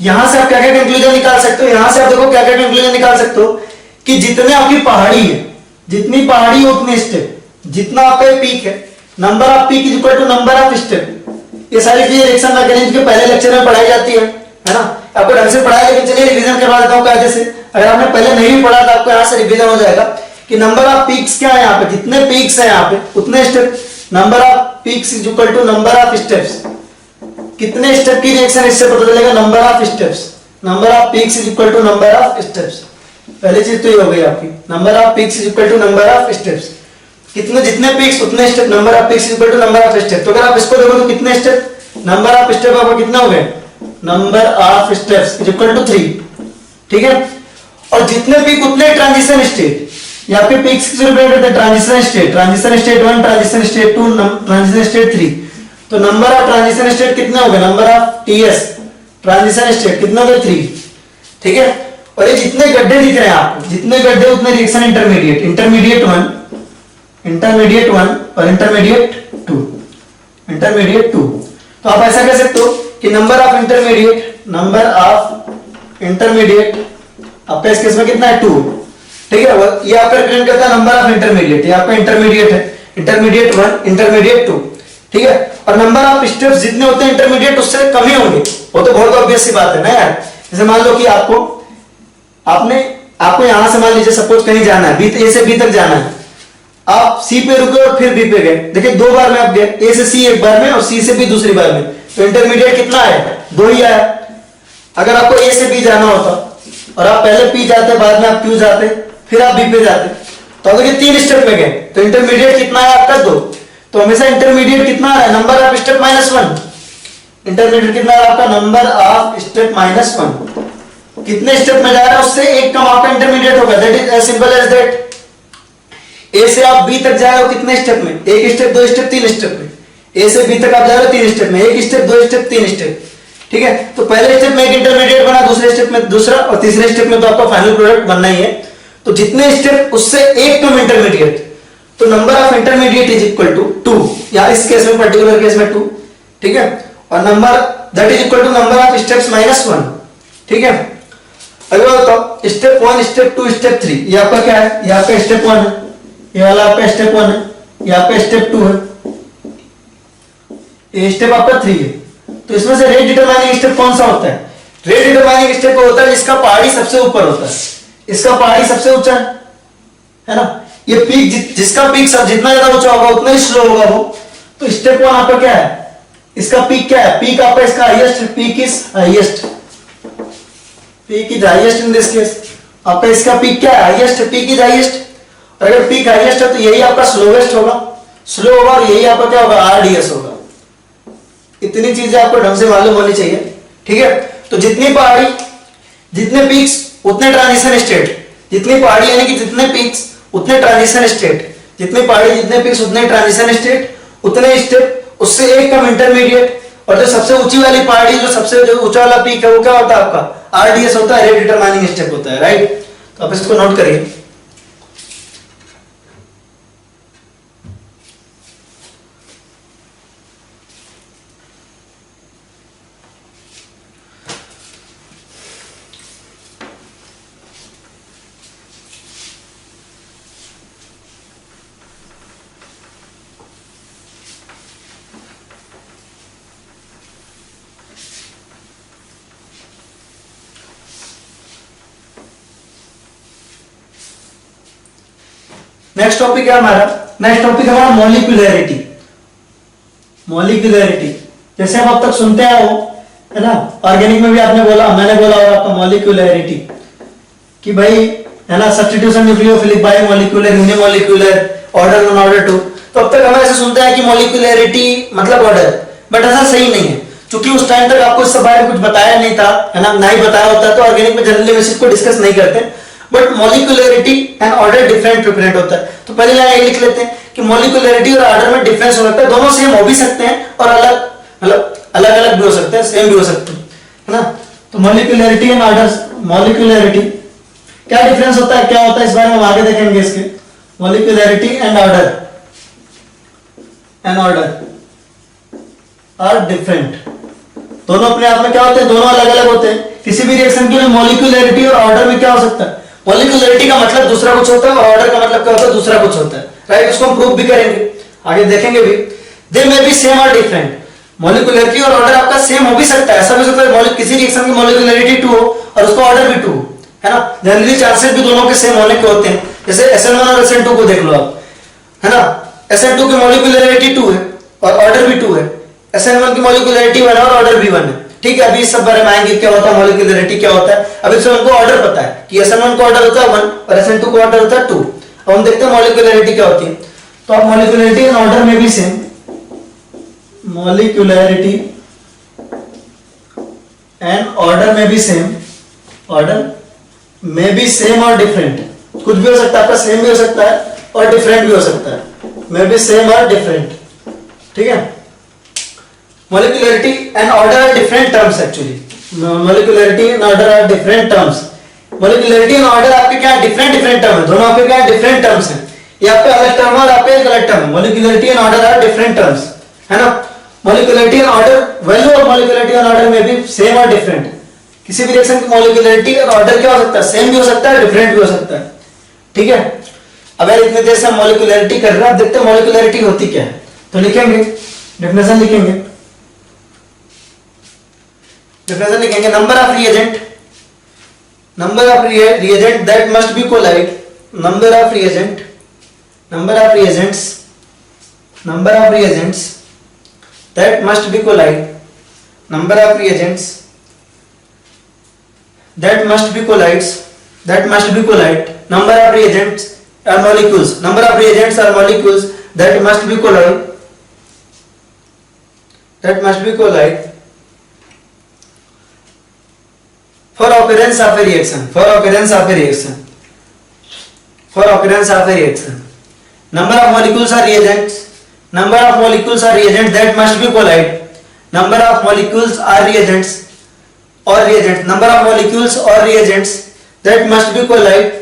यहां से आप क्या क्या कंक्लूजन निकाल सकते हो, यहां से आप देखो क्या क्या कंक्लूजन निकाल सकते हो कि जितने आपकी पहाड़ी है, जितनी पहाड़ी है उतने स्टेप, जितना आपका पीक है, number of peak is equal to number of step. ये सारी चीजें रिएक्शन मैकेनिज्म के पहले लेक्चर में पढ़ाई जाती है ना, आपको ढंग से पढ़ाया, लेकिन चलिए रिवीजन करवा देता हूं कायदे से। अगर आपने पहले नहीं भी पढ़ा तो आपको यहां से रिवीजन हो जाएगा कि नंबर ऑफ पीक्स क्या है, यहाँ पे जितने पीक्स है यहाँ पे उतने step, number of peaks is equal to number of steps, कितने स्टेप की रिएक्शन इससे पता चलेगा, number of steps, number of peaks is equal to number of steps. पहली चीज तो ये हो गई आपकी, number of peaks is equal to number of steps, कितने जितने पीक्स उतने step, number of peaks is equal to number of step. तो अगर आप इसको देखो तो कितने स्टेप, नंबर ऑफ स्टेप आपको कितना हो गए, number of steps is equal to 3, ठीक है। और जितने पीक उतने ट्रांजिशन स्टेट, ये आपके पीक्स से रिलेटेड होते हैं, transition state 1, transition state 2, transition state 3। तो नंबर ऑफ ट्रांजिशन स्टेट कितने हो गए, number of TS transition state कितने हो गए, 3, ठीक है। और ये जितने गड्ढे दिख रहे हैं आपको, जितने गड्ढे उतने रिएक्शन इंटरमीडिएट, इंटरमीडिएट 1 और इंटरमीडिएट 2। तो आप ऐसा कह सकते हो कि नंबर ऑफ इंटरमीडिएट आपका इस केस में कितना है, 2, ठीक है। ये आपका रिप्रेजेंट करता है नंबर ऑफ इंटरमीडिएट, ये आपका इंटरमीडिएट है, इंटरमीडिएट 1, इंटरमीडिएट 2, ठीक है। और नंबर ऑफ स्टेप्स जितने होते हैं इंटरमीडिएट उससे कम ही होंगे, वो तो बहुत ऑब्वियस सी बात है ना यार। जैसे मान लो कि आपको यहां से मान लीजिए सपोज कहीं जाना है, ए से बी तक जाना है, आप सी पे रुके और फिर बी पे गए, देखिए 2 बार में आप गए, ए से सी एक बार में और सी से बी दूसरी बार में, तो इंटरमीडिएट कितना है, 2 ही आया। अगर आपको ए से बी जाना होता और आप पहले पी जाते, बाद में आप क्यू जाते, फिर आप बी पे जाते, तो अगर 3 स्टेप में गए तो इंटरमीडिएट कितना है आपका, 2। तो हमेशा इंटरमीडिएट कितना है, नंबर ऑफ स्टेप -1, इंटरमीडिएट कितना है आपका, नंबर ऑफ स्टेप -1। कितने स्टेप में जा रहा है उससे एक कम आपका इंटरमीडिएट होगा, that is as simple as that. A से आप बी तक जा रहे हो कितने स्टेप में, 1 स्टेप 2 स्टेप 3 स्टेप में, ए से बी तक आप जा रहे हो 3 स्टेप में, 1 स्टेप 2 स्टेप 3 स्टेप, ठीक है। तो पहले स्टेप में एक इंटरमीडिएट बना, दूसरे स्टेप में दूसरा, और तीसरे स्टेप में तो आपका फाइनल प्रोडक्ट बनना ही है। तो जितने स्टेप उससे एक कम इंटरमीडिएट, तो number of intermediate is equal to 2, या इस केस में पर्टिकुलर केस में 2, ठीक है। और number that is equal to number of steps -1, ठीक है। अगर बताओ स्टेप 1, स्टेप 2, स्टेप 3, ये आपका क्या है, ये आपका स्टेप 1 है, ये वाला आपका स्टेप 1 है, ये आपका स्टेप 2 है, ये स्टेप आपका 3 है। तो इसमें से रेट डिटरमाइनिंग स्टेप कौन सा होता है, रेट डिटरमाइनिंग स्टेप वो होता है जिसका पहाड़ी सबसे ऊपर होता है, इसका पहाड़ी सबसे ऊंचा है ना। ये पीक जिसका पीक सब जितना ज्यादा ऊंचा होगा उतना ही स्लो होगा वो। तो स्टेप 1 आपका क्या है, इसका पीक क्या है, पीक आपका इसका highest, peak is highest in this case, आपका इसका पीक क्या है, हाईएस्ट, पीक इज हाईएस्ट। और अगर पीक हाईएस्ट है तो यही आपका स्लोवेस्ट होगा, स्लो होगा, और यही आपका क्या होगा, आरडीएस होगा। इतनी चीजें आपको ढंग से मालूम होनी चाहिए, ठीक है। तो जितनी पहाड़ी जितने पीक्स उतने ट्रांजिशन स्टेट, जितनी पहाड़ी यानी कि जितने पीक्स उतने ट्रांजिशन स्टेट, जितनी पहाड़ी जितने पीक्स उतने ट्रांजिशन स्टेट, उतने स्टेप उससे एक कम इंटरमीडिएट। और जो सबसे ऊंची वाली पहाड़ी, जो सबसे जो ऊंचा वाला पीक है वो क्या होता है आपका, आरडीएस होता है, रेट डिटरमाइनिंग स्टेप होता है, राइट। तो आप इसको नोट करिए। नेक्स्ट टॉपिक है हमारा नेक्स्ट टॉपिक हमारा मॉलिक्यूलैरिटी। मॉलिक्यूलैरिटी जैसे हम अब तक सुनते हैं वो, है ना, ऑर्गेनिक में भी आपने बोला, मैंने बोला और आपका मॉलिक्यूलैरिटी कि भाई, है ना, substitution nucleophilic, bimolecular, unimolecular, order one, order two. तो अब तक हम ऐसे सुनते हैं कि मॉलिक्यूलैरिटी मतलब ऑर्डर, बट ऐसा सही नहीं है, क्योंकि उस टाइम तक आपको इसके बारे में कुछ बताया नहीं था, है ना, ना ही बताया होता, तो ऑर्गेनिक में जनरली हम इसको डिस्कस नहीं करते। But molecularity and order different represent होता है। तो पहले यहाँ ये लिख लेते हैं कि मॉलिक्यूलैरिटी और ऑर्डर में डिफरेंस हो सकता है, दोनों सेम हो भी सकते हैं और अलग, मतलब अलग अलग भी हो सकते हैं, सेम भी हो सकते हैं, है ना। तो मॉलिक्यूलैरिटी एंड ऑर्डर, मॉलिक्यूलैरिटी क्या डिफरेंस होता है, क्या होता है, इस बारे में हम आगे देखेंगे इसके। मॉलिक्यूलैरिटी एंड ऑर्डर आर डिफरेंट, दोनों अपने आप में क्या होते हैं, दोनों अलग अलग होते हैं। किसी भी रिएक्शन के लिए मॉलिक्यूलैरिटी और ऑर्डर में क्या हो सकता है, मॉलिक्यूलैरिटी का मतलब दूसरा कुछ होता है और ऑर्डर का मतलब क्या होता है, दूसरा कुछ होता है, राइट। इसको हम प्रूव भी करेंगे, आगे देखेंगे भी। दे मे बी सेम और डिफरेंट, मॉलिक्यूलैरिटी और ऑर्डर आपका सेम हो भी सकता है, ऐसा भी हो सकता है किसी रिएक्शन की मॉलिक्यूलैरिटी 2 हो और उसका ऑर्डर भी 2 हो, है ना। जनरली चांसेस भी दोनों के सेम होने के होते हैं। जैसे SN1 और SN2 को देख लो आप, है ना, SN2 की मॉलिक्यूलैरिटी 2 है और ऑर्डर भी 2 है, SN1 की मॉलिक्यूलैरिटी 1 है और ऑर्डर भी 1 है, ठीक है। अभी इस सब बारे में आएंगे, क्या होता है मॉलिक्यूलैरिटी, क्या होता है। अभी से हमको ऑर्डर पता है कि SN1 को ऑर्डर होता है 1 और SN2 को ऑर्डर होता है 2। अब हम देखते हैं मॉलिक्यूलैरिटी क्या होती है। तो आप मॉलिक्यूलैरिटी एंड ऑर्डर में भी सेम, मॉलिक्यूलैरिटी एंड ऑर्डर में भी सेम, ऑर्डर में भी सेम और डिफरेंट, कुछ भी हो सकता है, आपका सेम भी हो सकता है और डिफरेंट भी हो सकता है, में भी सेम और डिफरेंट, ठीक है। Molecularity and order are different terms, actually molecularity and order are different terms. Molecularity and order आपके क्या डिफरेंट टर्म है, दोनों आपके क्या डिफरेंट टर्म्स हैं। ये आपका अलग टर्म है और आपका एक अलग टर्म है। Molecularity and order are different terms, है ना। Molecularity and order, value of molecularity and order में भी सेम और डिफरेंट। किसी भी रिएक्शन की मॉलिक्यूलैरिटी और ऑर्डर क्या हो सकता है, सेम भी हो सकता है, डिफरेंट भी हो सकता है, ठीक है। अगर इतने देर से हम मॉलिक्यूलैरिटी कर रहे हैं, अब देखते हैं मॉलिक्यूलैरिटी होती क्या है। तो लिखेंगे, डेफिनेशन लिखेंगे, number of reagent that must be collide, number of reagents that must be collide, number of reagents that must be collide, number of reagents or molecules that must be collide for occurrence of a reaction, number of molecules are reagents that must be collide, number of molecules or reagents that must be collide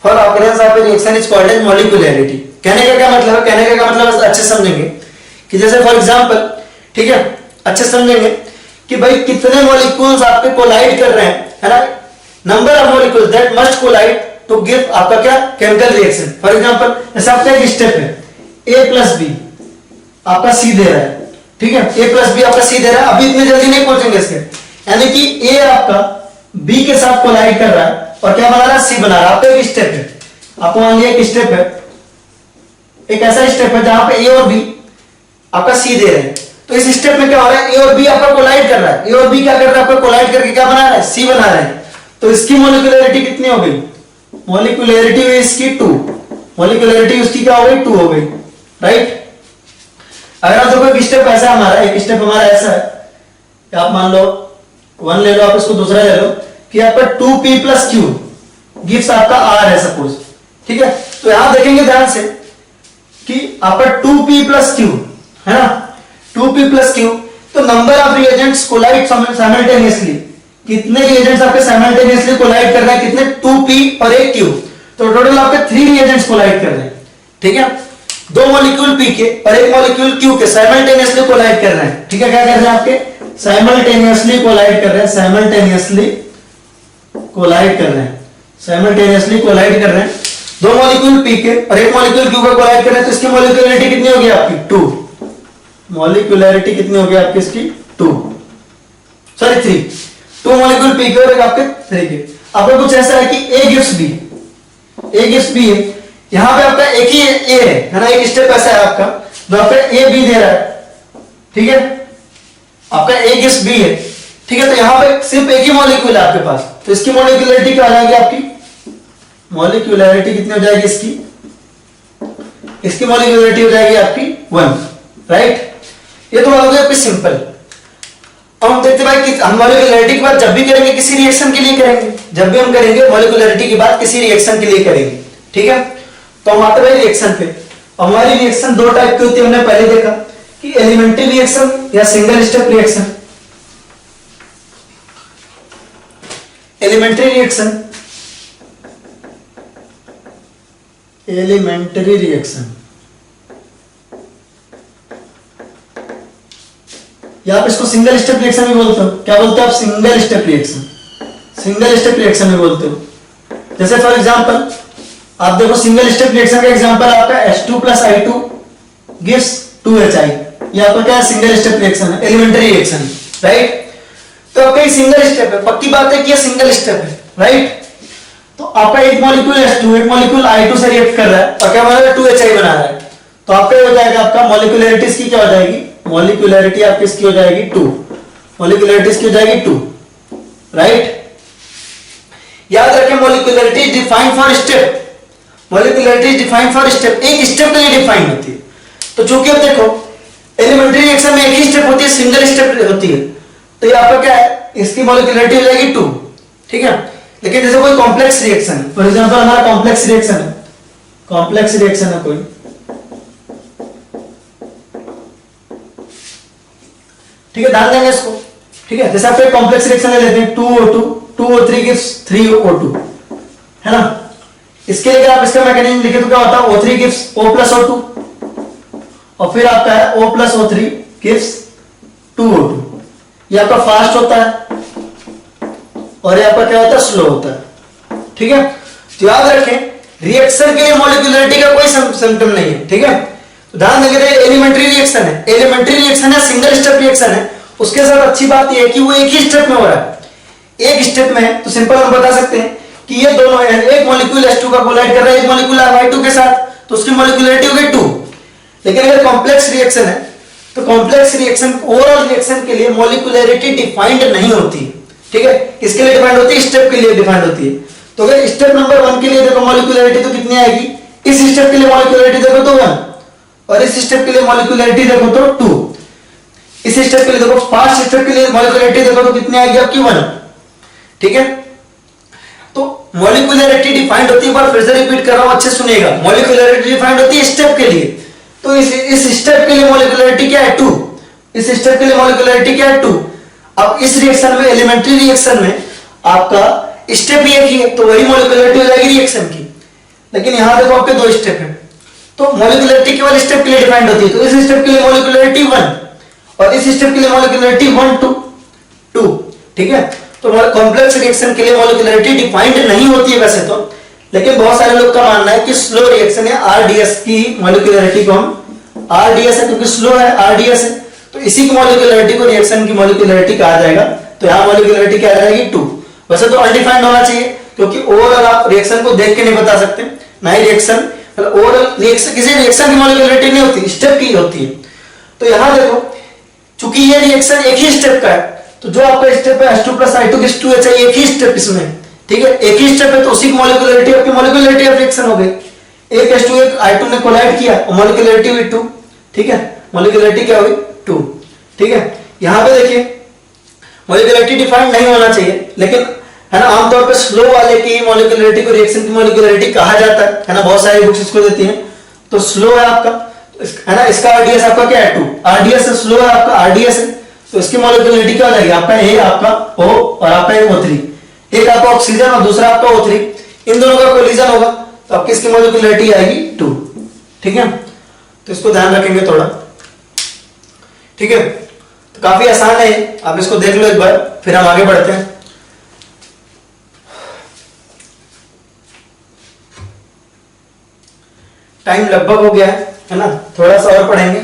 for occurrence of a reaction is called as molecularity। कहने का क्या मतलब है, अच्छे समझेंगे कि जैसे फॉर एग्जांपल, ठीक है, अच्छे समझेंगे कि भाई कितने मॉलिक्यूल्स आपके कोलाइड कर रहे हैं, है ना। Number of molecules that must collide to give आपका क्या केमिकल रिएक्शन। फॉर एग्जांपल जैसे आपका एक स्टेप है A प्लस बी, आपका C दे रहा है, ठीक है, A प्लस बी आपका C दे रहा है। अभी इतने जल्दी नहीं पहुंचेंगे इसके, यानी कि A आपका B के साथ कोलाइड कर रहा है और क्या बना रहा है, C बना रहा है। आपका एक स्टेप है, आपको मान लिया एक स्टेप है, एक ऐसा स्टेप है जहां पे A और B आपका C दे रहे हैं। तो इस स्टेप में क्या हो रहा है, A और B आपका कोलाइड कर रहा है, A और B क्या कर रहा है, आपका कोलाइड करके क्या बना रहा है, C बना रहा है। तो इसकी मॉलिक्यूलैरिटी कितनी हो गई, मॉलिक्यूलैरिटी हुई इसकी 2, मॉलिक्यूलैरिटी उसकी क्या हो गई, 2 हो गई, राइट। अगर आप देखो एक स्टेप ऐसा हमारा, एक स्टेप हमारा ऐसा है कि आप मान लो 1 ले लो, आप इसको दूसरा ले लो कि आपका 2p प्लस क्यू गिव्स आपका r है सपोज, ठीक है। तो यहां देखेंगे ध्यान से कि आपका 2p प्लस क्यू है ना, 2p प्लस क्यू। तो number of reagents collide simultaneously, कितने रिएजेंट्स आपके साइमल्टेनियसली कोलाइड कर रहे हैं, कितने, 2p और एक q। तो टोटल आपके 3 रिएजेंट्स कोलाइड कर रहे हैं, ठीक है। 2 मॉलिक्यूल P के और एक मॉलिक्यूल Q के साइमल्टेनियसली कोलाइड कर रहे हैं, ठीक है। क्या कर रहे हैं आपके, साइमल्टेनियसली कोलाइड कर रहे हैं, साइमल्टेनियसली कोलाइड कर रहे हैं। 2 मॉलिक्यूल P के और एक मॉलिक्यूल Q का कोलाइड कर रहे हैं। तो इसकी मॉलिक्यूलैरिटी कितनी होगी आपकी, 2। मॉलिक्यूलैरिटी कितनी होगी आपकी इसकी, 2 मॉलिक्यूल P के और एक आपके 3 के। आपका कुछ ऐसा है कि A गिव्स B है यहाँ पे आपका एक ही ए है ना, एक स्टेप ऐसा है आपका जो आपका ए बी दे रहा है, ठीक है, आपका ए गिव्स बी है, ठीक है। तो यहाँ पे सिर्फ एक ही मॉलिक्यूल है आपके पास, तो इसकी मॉलिक्यूलरिटी क्या आ जाएगी आपकी, मॉलिक्यूलरिटी कितनी हो जाएगी इसकी, इसकी मॉलिक्यूलरिटी हो जाएगी आपकी 1, राइट। ये तो हो गया आपकी सिंपल। अब हम देखते भाई कि हम मॉलिक्यूलरिटी की बात जब भी करेंगे किसी रिएक्शन के लिए करेंगे, जब भी हम करेंगे मॉलिक्यूलरिटी की बात किसी रिएक्शन के लिए करेंगे, ठीक है। तो हम आते भाई रिएक्शन पे। हमारी रिएक्शन दो टाइप की होती है, हमने पहले देखा कि एलिमेंट्री रिएक्शन या single step reaction. Elementary reaction, elementary reaction या आप इसको सिंगल स्टेप रिएक्शन भी बोलते हो। क्या बोलते हो आप, single step reaction, single step reaction भी बोलते हो। जैसे फॉर एग्जांपल आप देखो सिंगल स्टेप रिएक्शन का एग्जांपल आपका H2 + I2 गिव्स 2HI, ये आपका क्या है, सिंगल स्टेप रिएक्शन है, एलिमेंट्री रिएक्शन, राइट। तो आपका ये सिंगल स्टेप है, पक्की बात है कि ये सिंगल स्टेप है, राइट। तो आपका एक मॉलिक्यूल H2 एक मॉलिक्यूल I2 से रिएक्ट कर रहा है और क्या बना रहा है, 2HI बना रहा है। तो आपका हो जाएगा, आपका मॉलिक्यूलरिटी इसकी क्या हो जाएगी, मॉलिक्यूलरिटी आपकी इसकी हो जाएगी 2, मॉलिक्यूलरिटी इसकी हो जाएगी 2, राइट। याद रखें molecularity is defined for step, molecularity is defined for step, एक स्टेप के लिए डिफाइंड होती है। तो चूंकि अब देखो एलिमेंट्री रिएक्शन में एक ही स्टेप होती है, सिंगल स्टेप होती है, तो ये आपका क्या है, इसकी मॉलिक्यूलरिटी हो जाएगी 2, ठीक है। लेकिन जैसे कोई कॉम्प्लेक्स रिएक्शन है, फॉर एग्जांपल हमारा कॉम्प्लेक्स रिएक्शन है, कॉम्प्लेक्स रिएक्शन है कोई, ठीक है, ध्यान देंगे इसको, ठीक है। जैसे आप एक कॉम्प्लेक्स रिएक्शन ले लेते हैं 2O2 2O3 गिव्स 3O2, है ना। इसके लिए आप इसका मैकेनिज्म लिखे तो क्या होता है, O3 गिव्स O + O2 और फिर आपका है O + O3 गिव्स 2O2। ये आपका फास्ट होता है और ये आपका क्या होता है, स्लो होता है, ठीक है। तो याद रखें रिएक्शन के लिए मॉलिक्यूलरिटी का कोई सिम्टम नहीं है, ठीक है। तो ध्यान देंगे एलिमेंट्री रिएक्शन है, एलिमेंट्री रिएक्शन है, सिंगल स्टेप रिएक्शन है, उसके साथ अच्छी बात यह है कि वो एक ही स्टेप में हो रहा है, एक स्टेप में है। तो सिंपल हम बता सकते हैं कि ये दोनों है, एक मॉलिक्यूल H2 का कोलाइड कर रहा है एक मॉलिक्यूल Y2 के साथ, तो उसकी मॉलिक्यूलरिटी हो गई 2। लेकिन अगर कॉम्प्लेक्स रिएक्शन है तो कॉम्प्लेक्स रिएक्शन ओवरऑल रिएक्शन के लिए मॉलिक्यूलरिटी डिफाइंड नहीं होती, ठीक है। किसके लिए डिफाइंड होती है, स्टेप के लिए डिफाइंड होती है। तो अगर स्टेप नंबर 1 के लिए देखो मॉलिक्यूलरिटी तो कितनी आएगी, इस स्टेप के लिए मॉलिक्यूलरिटी देखो तो 1 और इस स्टेप के लिए मॉलिक्यूलरिटी देखो तो 2, इस स्टेप के लिए देखो फर्स्ट स्टेप के लिए मॉलिक्यूलरिटी देखो तो कितनी आएगी आपकी 1, ठीक है। तो मॉलिक्यूलरिटी डिफाइंड होती है, बार फिर से रिपीट कर रहा हूं, अच्छे सुनिएगा, मॉलिक्यूलरिटी डिफाइंड होती है स्टेप के लिए। तो इस स्टेप के लिए मॉलिक्यूलरिटी क्या है 2, इस स्टेप के लिए मॉलिक्यूलरिटी क्या है 2। अब इस रिएक्शन में एलिमेंट्री रिएक्शन में आपका स्टेप ही एक ही है, तो वही मॉलिक्यूलरिटी हो जाएगी रिएक्शन की। लेकिन यहां देखो आपके 2 स्टेप है, तो मॉलिक्यूलरिटी केवल स्टेप के लिए डिफाइंड होती है, तो इस स्टेप के लिए मॉलिक्यूलरिटी 1 और इस स्टेप के लिए मॉलिक्यूलरिटी 1 2, ठीक है। तो कॉम्प्लेक्स रिएक्शन के लिए मॉलिक्यूलरिटी डिफाइंड नहीं होती है वैसे तो, लेकिन बहुत सारे लोग का मानना है कि स्लो रिएक्शन है आरडीएस की मॉलिक्यूलरिटी को हम आरडीएस है क्योंकि स्लो है आरडीएस है, तो इसी की मॉलिक्यूलरिटी को रिएक्शन की मॉलिक्यूलरिटी कहा जाएगा। तो यहां मॉलिक्यूलरिटी क्या रहेगी 2। वैसे तो अनडिफाइंड होना चाहिए क्योंकि ओवरऑल आप रिएक्शन को देख के नहीं बता सकते, ना ही रिएक्शन मतलब ओवरऑल रिएक्शन किसी रिएक्शन की मॉलिक्यूलरिटी नहीं होती, स्टेप की होती है। तो यहां देखो चूंकि ये रिएक्शन एक ही स्टेप का है, तो जो आपका स्टेप है H2 + I2 गिव्स 2HI, एक ही स्टेप इसमें, ठीक है, एक ही स्टेप है, तो उसी की मॉलिक्यूलरिटी आपकी मॉलिक्यूलरिटी ऑफ रिएक्शन हो गई। एक H2 एक I2 ने कोलाइड किया और मॉलिक्यूलरिटी हुई 2, ठीक है, मॉलिक्यूलरिटी क्या हुई 2, ठीक है। यहां पे देखिए मॉलिक्यूलरिटी डिफाइंड नहीं होना चाहिए, लेकिन है ना आमतौर पे स्लो वाले की मॉलिक्यूलरिटी को रिएक्शन की मॉलिक्यूलरिटी कहा जाता है ना, बहुत सारी बुक्स इसको देती हैं। तो स्लो है आपका, है ना, इसका आरडीएस आपका क्या है 2, आरडीएस स्लो है आपका, आरडीएस है, तो इसकी मॉलिक्यूलरिटी क्या हो जाएगी आपका ए आपका O और आपका O3, एक आपका ऑक्सीजन और दूसरा आपका O3, इन दोनों का कोलिजन होगा तो आपकी इसकी मॉलिक्यूलरिटी आएगी 2, ठीक है। तो इसको ध्यान रखेंगे थोड़ा, ठीक है। तो काफी आसान है, आप इसको देख लो एक बार, फिर हम आगे बढ़ते हैं। टाइम लगभग हो गया है ना, थोड़ा सा और पढ़ेंगे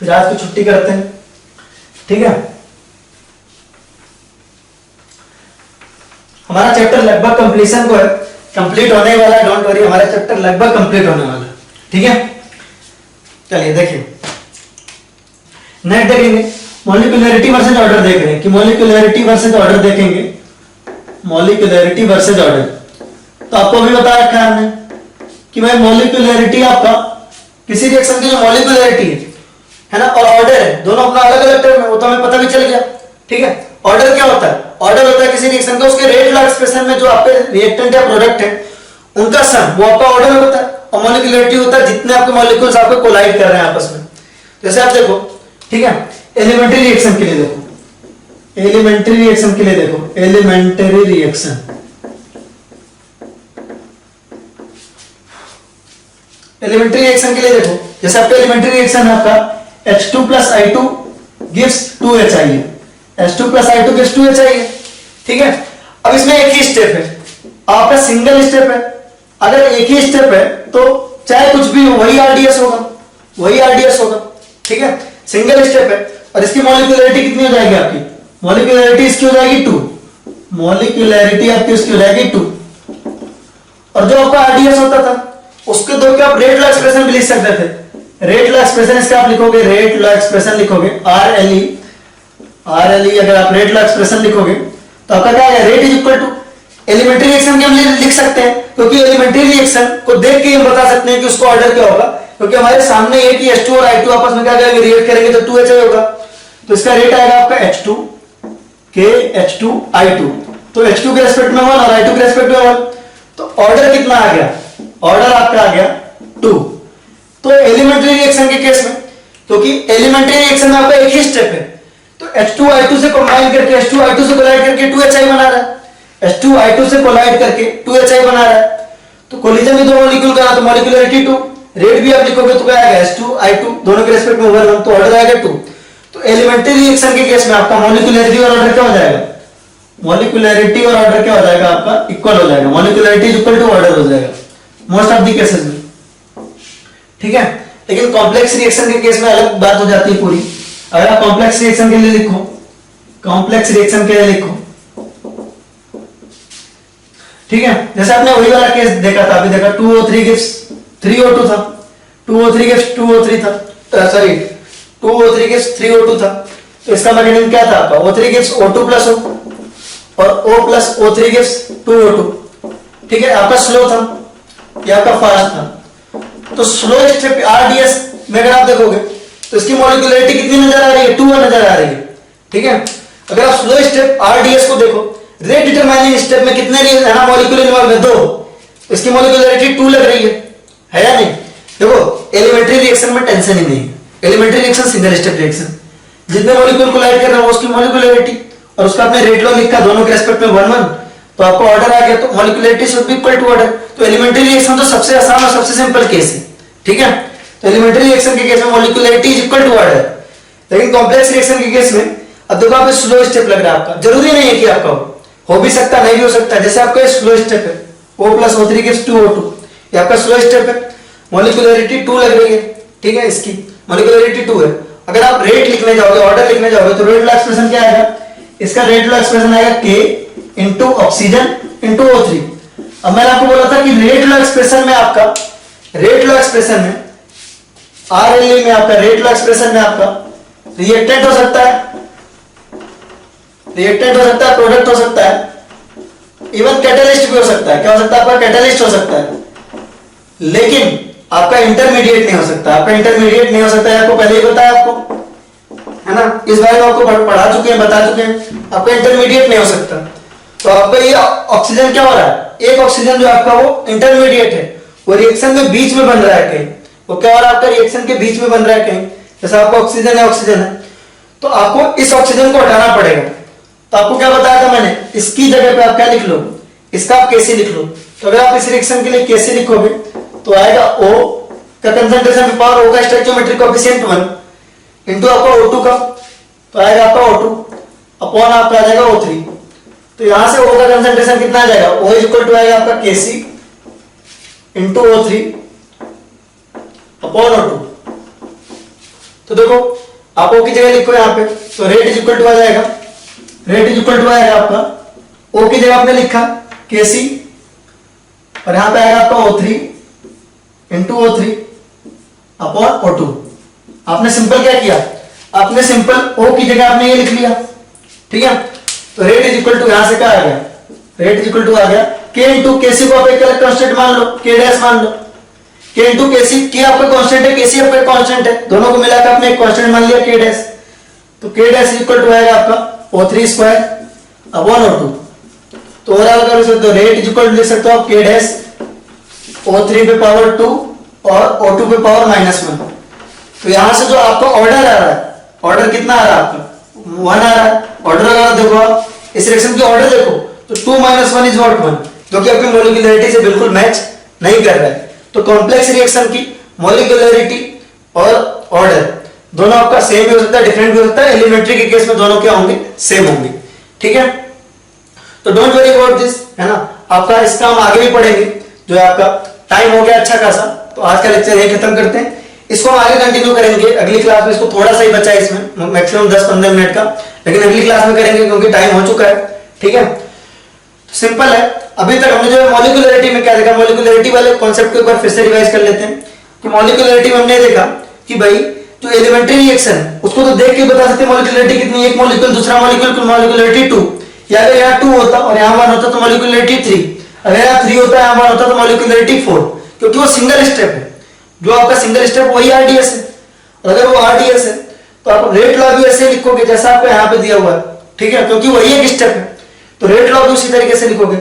फिर आज की छुट्टी करते हैं, ठीक है। हमारा चैप्टर लगभग कंप्लीशन को है, कंप्लीट होने वाला, डोंट वरी, हमारा चैप्टर लगभग कंप्लीट होने वाला, ठीक है। चलिए देखिए नेक्स्ट देखेंगे मॉलिक्यूलरिटी वर्सेज ऑर्डर देख रहे हैं कि मॉलिक्यूलरिटी वर्सेज ऑर्डर देखेंगे, मॉलिक्यूलरिटी वर्सेज ऑर्डर। तो आपको भी बता रखा है हमने कि भाई मॉलिक्यूलरिटी आपका किसी रिएक्शन की जो मॉलिक्यूलरिटी है ना और ऑर्डर है, दोनों अपना अलग अलग टर्म है, वो तो हमें पता भी चल गया, ठीक है। ऑर्डर क्या होता है? ऑर्डर होता है किसी रिएक्शन का उसके रेट लॉ एक्सप्रेशन में जो आपके रिएक्टेंट या प्रोडक्ट है उनका सम, वो आपका ऑर्डर होता है। और मॉलिक्यूलरिटी होता है जितने आपके मॉलिक्यूल्स आपको कोलाइड कर रहे हैं आपस में। जैसे आप देखो, ठीक है, एलिमेंट्री रिएक्शन के लिए देखो, एलिमेंट्री रिएक्शन के लिए देखो, एलिमेंट्री रिएक्शन, एलिमेंट्री रिएक्शन के लिए देखो, जैसे आपका एलिमेंट्री रिएक्शन है आपका H2 plus I2 gives 2HI, H2 plus I2 gives 2HI, ठीक है। अब इसमें एक ही स्टेप है, आपका सिंगल स्टेप है। अगर एक ही स्टेप है तो चाहे कुछ भी हो वही आरडीएस होगा, वही आरडीएस होगा, ठीक है। सिंगल स्टेप है और इसकी मॉलिक्यूलरिटी कितनी हो जाएगी आपकी? मॉलिक्यूलरिटी इसकी हो जाएगी 2, मॉलिक्यूलरिटी आपकी इसकी हो जाएगी 2। और जो आपका आरडीएस होता था उसके दो के आप रेट लॉ एक्सप्रेशन भी लिख सकते थे। रेट लॉ एक्सप्रेशन इसका आप लिखोगे, रेट लॉ एक्सप्रेशन लिखोगे RLE, RLE अगर आप रेट लॉ एक्सप्रेशन लिखोगे तो आपका क्या आएगा? Rate is equal to elementary reaction के हम लिख सकते हैं क्योंकि एलिमेंट्री रिएक्शन को देख के हम बता सकते हैं कि उसका ऑर्डर क्या होगा, क्योंकि हमारे सामने एक ही H2 और I2 आपस में क्या करेंगे? रिएक्ट करेंगे तो 2HI होगा। तो इसका रेट आएगा आपका H2 के H2 I2, तो H2 के रेस्पेक्ट में 1 और I2 के रेस्पेक्ट में 1, तो ऑर्डर कितना आ गया? ऑर्डर आपका आ गया 2। तो एलिमेंट्री रिएक्शन के केस में, क्योंकि एलिमेंट्री रिएक्शन में आपका एक ही स्टेप है, तो H2 I2 से कंबाइन करके H2 I2 से कोलाइड करके 2HI बना रहा है, H2 I2 से कोलाइड करके 2HI बना रहा है। तो कोलिजन में दो मॉलिक्यूल का तो मॉलिक्यूलरिटी 2, रेट भी आप लिखोगे तो क्या आएगा? H2 I2 दोनों के रेस्पेक्ट में 1 1, तो ऑर्डर आएगा 2। तो एलिमेंट्री रिएक्शन के केस में आपका मॉलिक्यूलरिटी और ऑर्डर क्या हो जाएगा? मॉलिक्यूलरिटी और ऑर्डर क्या हो जाएगा? आपका इक्वल हो जाएगा, molecularity is equal to order हो जाएगा मोस्ट ऑफ द केसेस में, ठीक है। लेकिन कॉम्प्लेक्स रिएक्शन के केस में अलग बात हो जाती है पूरी। अगर आप कॉम्प्लेक्स रिएक्शन के लिए लिखो, कॉम्प्लेक्स रिएक्शन के लिए लिखो, ठीक है, जैसे आपने वही वाला केस देखा था, अभी देखा 2O3 गिव्स 3O2 था, 2O3 गिव्स 2O3 था, सॉरी 2O3 गिव्स 3O2 था। तो इसका मैकेनिज्म क्या था आपका? O3 gives O2 plus O और O plus O3 gives 2O2, ठीक है। आपका स्लो था, ये आपका फास्ट था। तो स्लो स्टेप आरडीएस में अगर आप देखोगे तो इसकी मॉलिक्यूलरिटी कितनी नजर आ रही है? 2 नजर आ रही है, ठीक है। अगर आप स्लो स्टेप आरडीएस को देखो, रेट डिटरमाइनिंग स्टेप में कितने है ना मॉलिक्यूल इन्वॉल्व है? 2, इसकी मॉलिक्यूलरिटी 2 लग रही है या नहीं? देखो एलिमेंट्री रिएक्शन में टेंशन ही नहीं है, elementary reaction single step reaction, जितने मॉलिक्यूल कोलाइड कर रहे हैं उसकी मॉलिक्यूलरिटी और उसका आपने रेट लॉ लिखा दोनों के रेस्पेक्ट में 1 1, तो आपको ऑर्डर आ गया, तो molecularity should be equal to order. तो एलिमेंट्री रिएक्शन तो सबसे आसान और सबसे सिंपल केस है, ठीक है। तो एलिमेंट्री रिएक्शन के केस में molecularity is equal to order. लेकिन कॉम्प्लेक्स रिएक्शन के केस में अब देखो आप स्लो स्टेप लग रहा है आपका, जरूरी नहीं है कि आपका हो भी सकता नहीं भी हो सकता। जैसे आपका स्लो स्टेप है O plus O3 gives 2O2, ये आपका स्लो स्टेप है, मॉलिक्यूलरिटी 2 लग रही है, ठीक है, इसकी मॉलिक्यूलरिटी 2 है। अगर आप रेट लिखने जाओगे, ऑर्डर लिखने जाओगे तो रेट लॉ एक्सप्रेशन क्या आएगा? इसका रेट लॉ एक्सप्रेशन आएगा K into oxygen into O3। अब मैंने आपको बोला था कि रेट लॉ एक्सप्रेशन में आपका, रेट लॉ एक्सप्रेशन में RLE में आपका रेट लॉ एक्सप्रेशन में आपका रिएक्टेंट हो सकता है, रिएक्टेंट हो सकता है, प्रोडक्ट हो सकता है, इवन कैटालिस्ट भी हो सकता है। क्या हो सकता है? आपका कैटालिस्ट हो सकता है, लेकिन आपका इंटरमीडिएट नहीं हो सकता। आपका इंटरमीडिएट नहीं हो सकता है, आपको पहले ही बताया आपको, है ना, इस बारे में आपको पढ़ा चुके हैं, बता चुके हैं, आपका इंटरमीडिएट नहीं हो सकता। तो आपका ये ऑक्सीजन क्या हो रहा है? एक ऑक्सीजन जो आपका वो इंटरमीडिएट है, वो रिएक्शन में बीच में बन रहा है कहीं, वो क्या हो रहा है? आपका रिएक्शन के बीच में बन रहा है कहीं। जैसा आपका ऑक्सीजन है, ऑक्सीजन है, तो आपको इस ऑक्सीजन को हटाना पड़ेगा। तो आपको क्या बताया था मैंने? इसकी जगह पे आप क्या लिख लो? इसका आप कैसे लिख लो। तो अगर आप इस रिएक्शन के लिए कैसे लिखोगे तो आएगा O का कंसंट्रेशन पावर, O का स्टोइकियोमेट्रिक कोएफिशिएंट 1 इंटू आपका O2 का, तो आएगा आपका O2 अपॉन आपका आ जाएगा O3। तो यहां से O का कंसंट्रेशन कितना आ जाएगा? O इज इक्वल टू आएगा आपका Kc into O3 upon O2। तो देखो आप O की जगह लिखो यहाँ पे, तो रेट इज इक्वल टू आ जाएगा, रेट इज इक्वल टू आएगा आपका O की जगह आपने लिखा Kc और यहां पे आएगा आपका O3 into O3 upon O2। आपने सिंपल क्या किया, आपने सिंपल O की जगह आपने ये लिख लिया, ठीक है। तो रेट इज इक्वल टू यहां से क्या आ गया, रेट इज इक्वल टू आ गया K इंटू केसी को आप एक अलग कांस्टेंट मान लो, K डैश मान लो। K इंटू केसी, K आपका कांस्टेंट है, केसी आपका कांस्टेंट है, दोनों को मिलाकर आपने एक कांस्टेंट मान लिया K डैश। तो K डैश इक्वल टू आएगा आपका O3 स्क्वायर अपॉन O2। तो ओवरऑल कर सकते हो रेट इज इक्वल टू लिख सकते हो आप K डैश O3 पे पावर 2 और O2 पे पावर -1। तो यहां से जो आपका ऑर्डर आ रहा है, ऑर्डर कितना आ रहा है आपका 1 आ रहा है। ऑर्डर अगर देखो आप इस रिएक्शन की ऑर्डर देखो तो 2 - 1 इज व्हाट 1, जो कि आपकी मॉलिक्यूलरिटी से बिल्कुल मैच नहीं कर रहा है। तो कॉम्प्लेक्स रिएक्शन की मॉलिक्यूलरिटी और ऑर्डर दोनों आपका सेम भी हो सकता है, डिफरेंट भी हो सकता है। एलिमेंट्री के केस में दोनों क्या होंगे, सेम होंगे, ठीक है। तो डोंट वरी अबाउट दिस, है ना। आपका इसका हम आगे भी पढ़ेंगे। जो है आपका टाइम हो गया अच्छा खासा, तो आज का लेक्चर यही खत्म करते हैं। इसको हम आगे कंटिन्यू करेंगे अगली क्लास में। इसको थोड़ा सा ही बचा है इसमें, मैक्सिमम 10-15 मिनट का, लेकिन अगली क्लास में करेंगे क्योंकि टाइम हो चुका है, ठीक है। तो सिंपल है। अभी तक हमने जो मॉलिक्यूलरिटी में क्या देखा, मॉलिक्यूलरिटी वाले कॉन्सेप्ट को एक बार फिर से रिवाइज कर लेते हैं कि मॉलिक्यूलरिटी में हमने देखा कि भाई जो एलिमेंट्री रिएक्शन है उसको तो देख के बता सकते हैं मॉलिक्यूलरिटी कितनी, एक मॉलिक्यूल दूसरा मॉलिक्यूल, मॉलिक्यूलरिटी 2। या अगर यहाँ 2 होता और यहाँ 1 होता तो मॉलिक्यूलरिटी 3, अगर यहाँ 3 होता यहाँ 1 होता तो मॉलिक्यूलरिटी 4, क्योंकि वो सिंगल स्टेप है। जो आपका सिंगल स्टेप वही आरडीएस है, और अगर वो आरडीएस है तो आप रेट लॉ भी ऐसे लिखोगे जैसा आपको यहाँ पे दिया हुआ है, ठीक है, क्योंकि वही एक स्टेप है। तो रेट लॉ भी उसी तरीके से लिखोगे।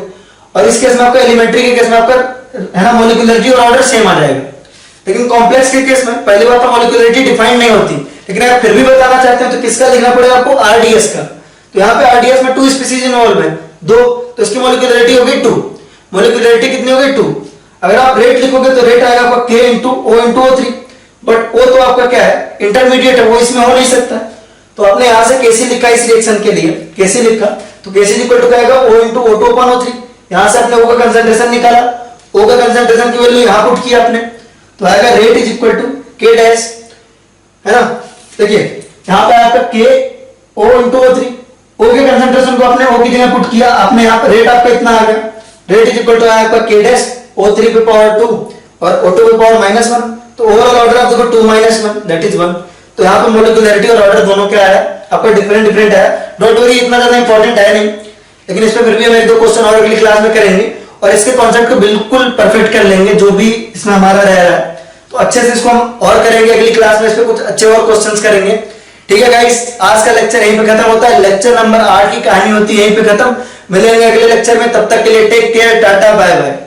और इस केस में आपका एलिमेंट्री के केस में आपका है ना मॉलिक्यूलरिटी और ऑर्डर सेम आ जाएगा। लेकिन कॉम्प्लेक्स के केस में पहली बात तो मॉलिक्यूलरिटी डिफाइन नहीं होती, लेकिन आप फिर भी बताना चाहते हैं तो किसका लिखना पड़ेगा आपको, आरडीएस का। तो यहाँ पे आरडीएस में 2 स्पीसीज इन्वॉल्व है, 2, तो इसकी मॉलिक्यूलरिटी होगी 2। मॉलिक्यूलरिटी कितनी होगी 2। अगर आप रेट लिखोगे तो रेट आएगा आपका K into O into O3, but O तो आपका क्या है, इंटरमीडिएट है, वो इसमें हो नहीं सकता। तो आपने यहां से Kc लिखा इस रिएक्शन के लिए, Kc लिखा तो Kc इक्वल टू क्या आएगा O into O2 upon O3। यहां से आपने O का कंसंट्रेशन निकाला, O का कंसंट्रेशन की वैल्यू यहां पुट किया आपने, तो आएगा rate is equal to K dash, है ना। देखिए यहां पे आपका K O into O3, O के कंसंट्रेशन को आपने O की जगह पुट किया, आपने यहां रेट आपका इतना आ गया, रेट इज इक्वल टू आया आपका K डैश O3 पे पावर 2 और O2 पे पावर -1। तो ओवरऑल ऑर्डर आप देखो 2 - 1 दैट इज 1। तो यहाँ पे मॉलिक्यूलरिटी और ऑर्डर दोनों क्या है आपका डिफरेंट है। डोंट वरी, इतना ज्यादा इंपॉर्टेंट है नहीं, लेकिन इस पे फिर भी हम 1-2 क्वेश्चन और अगली क्लास में करेंगे और इसके कॉन्सेप्ट को बिल्कुल परफेक्ट कर लेंगे जो भी इसमें हमारा रह रहा है। तो अच्छे से इसको हम और करेंगे अगली क्लास में, इस पे कुछ अच्छे और क्वेश्चंस करेंगे, ठीक है गाइस। आज का लेक्चर यहीं पे खत्म होता है। लेक्चर नंबर 8 की कहानी होती है यहीं पे खत्म। मिलेंगे अगले लेक्चर में, तब तक के लिए टेक केयर, टाटा बाय बाय।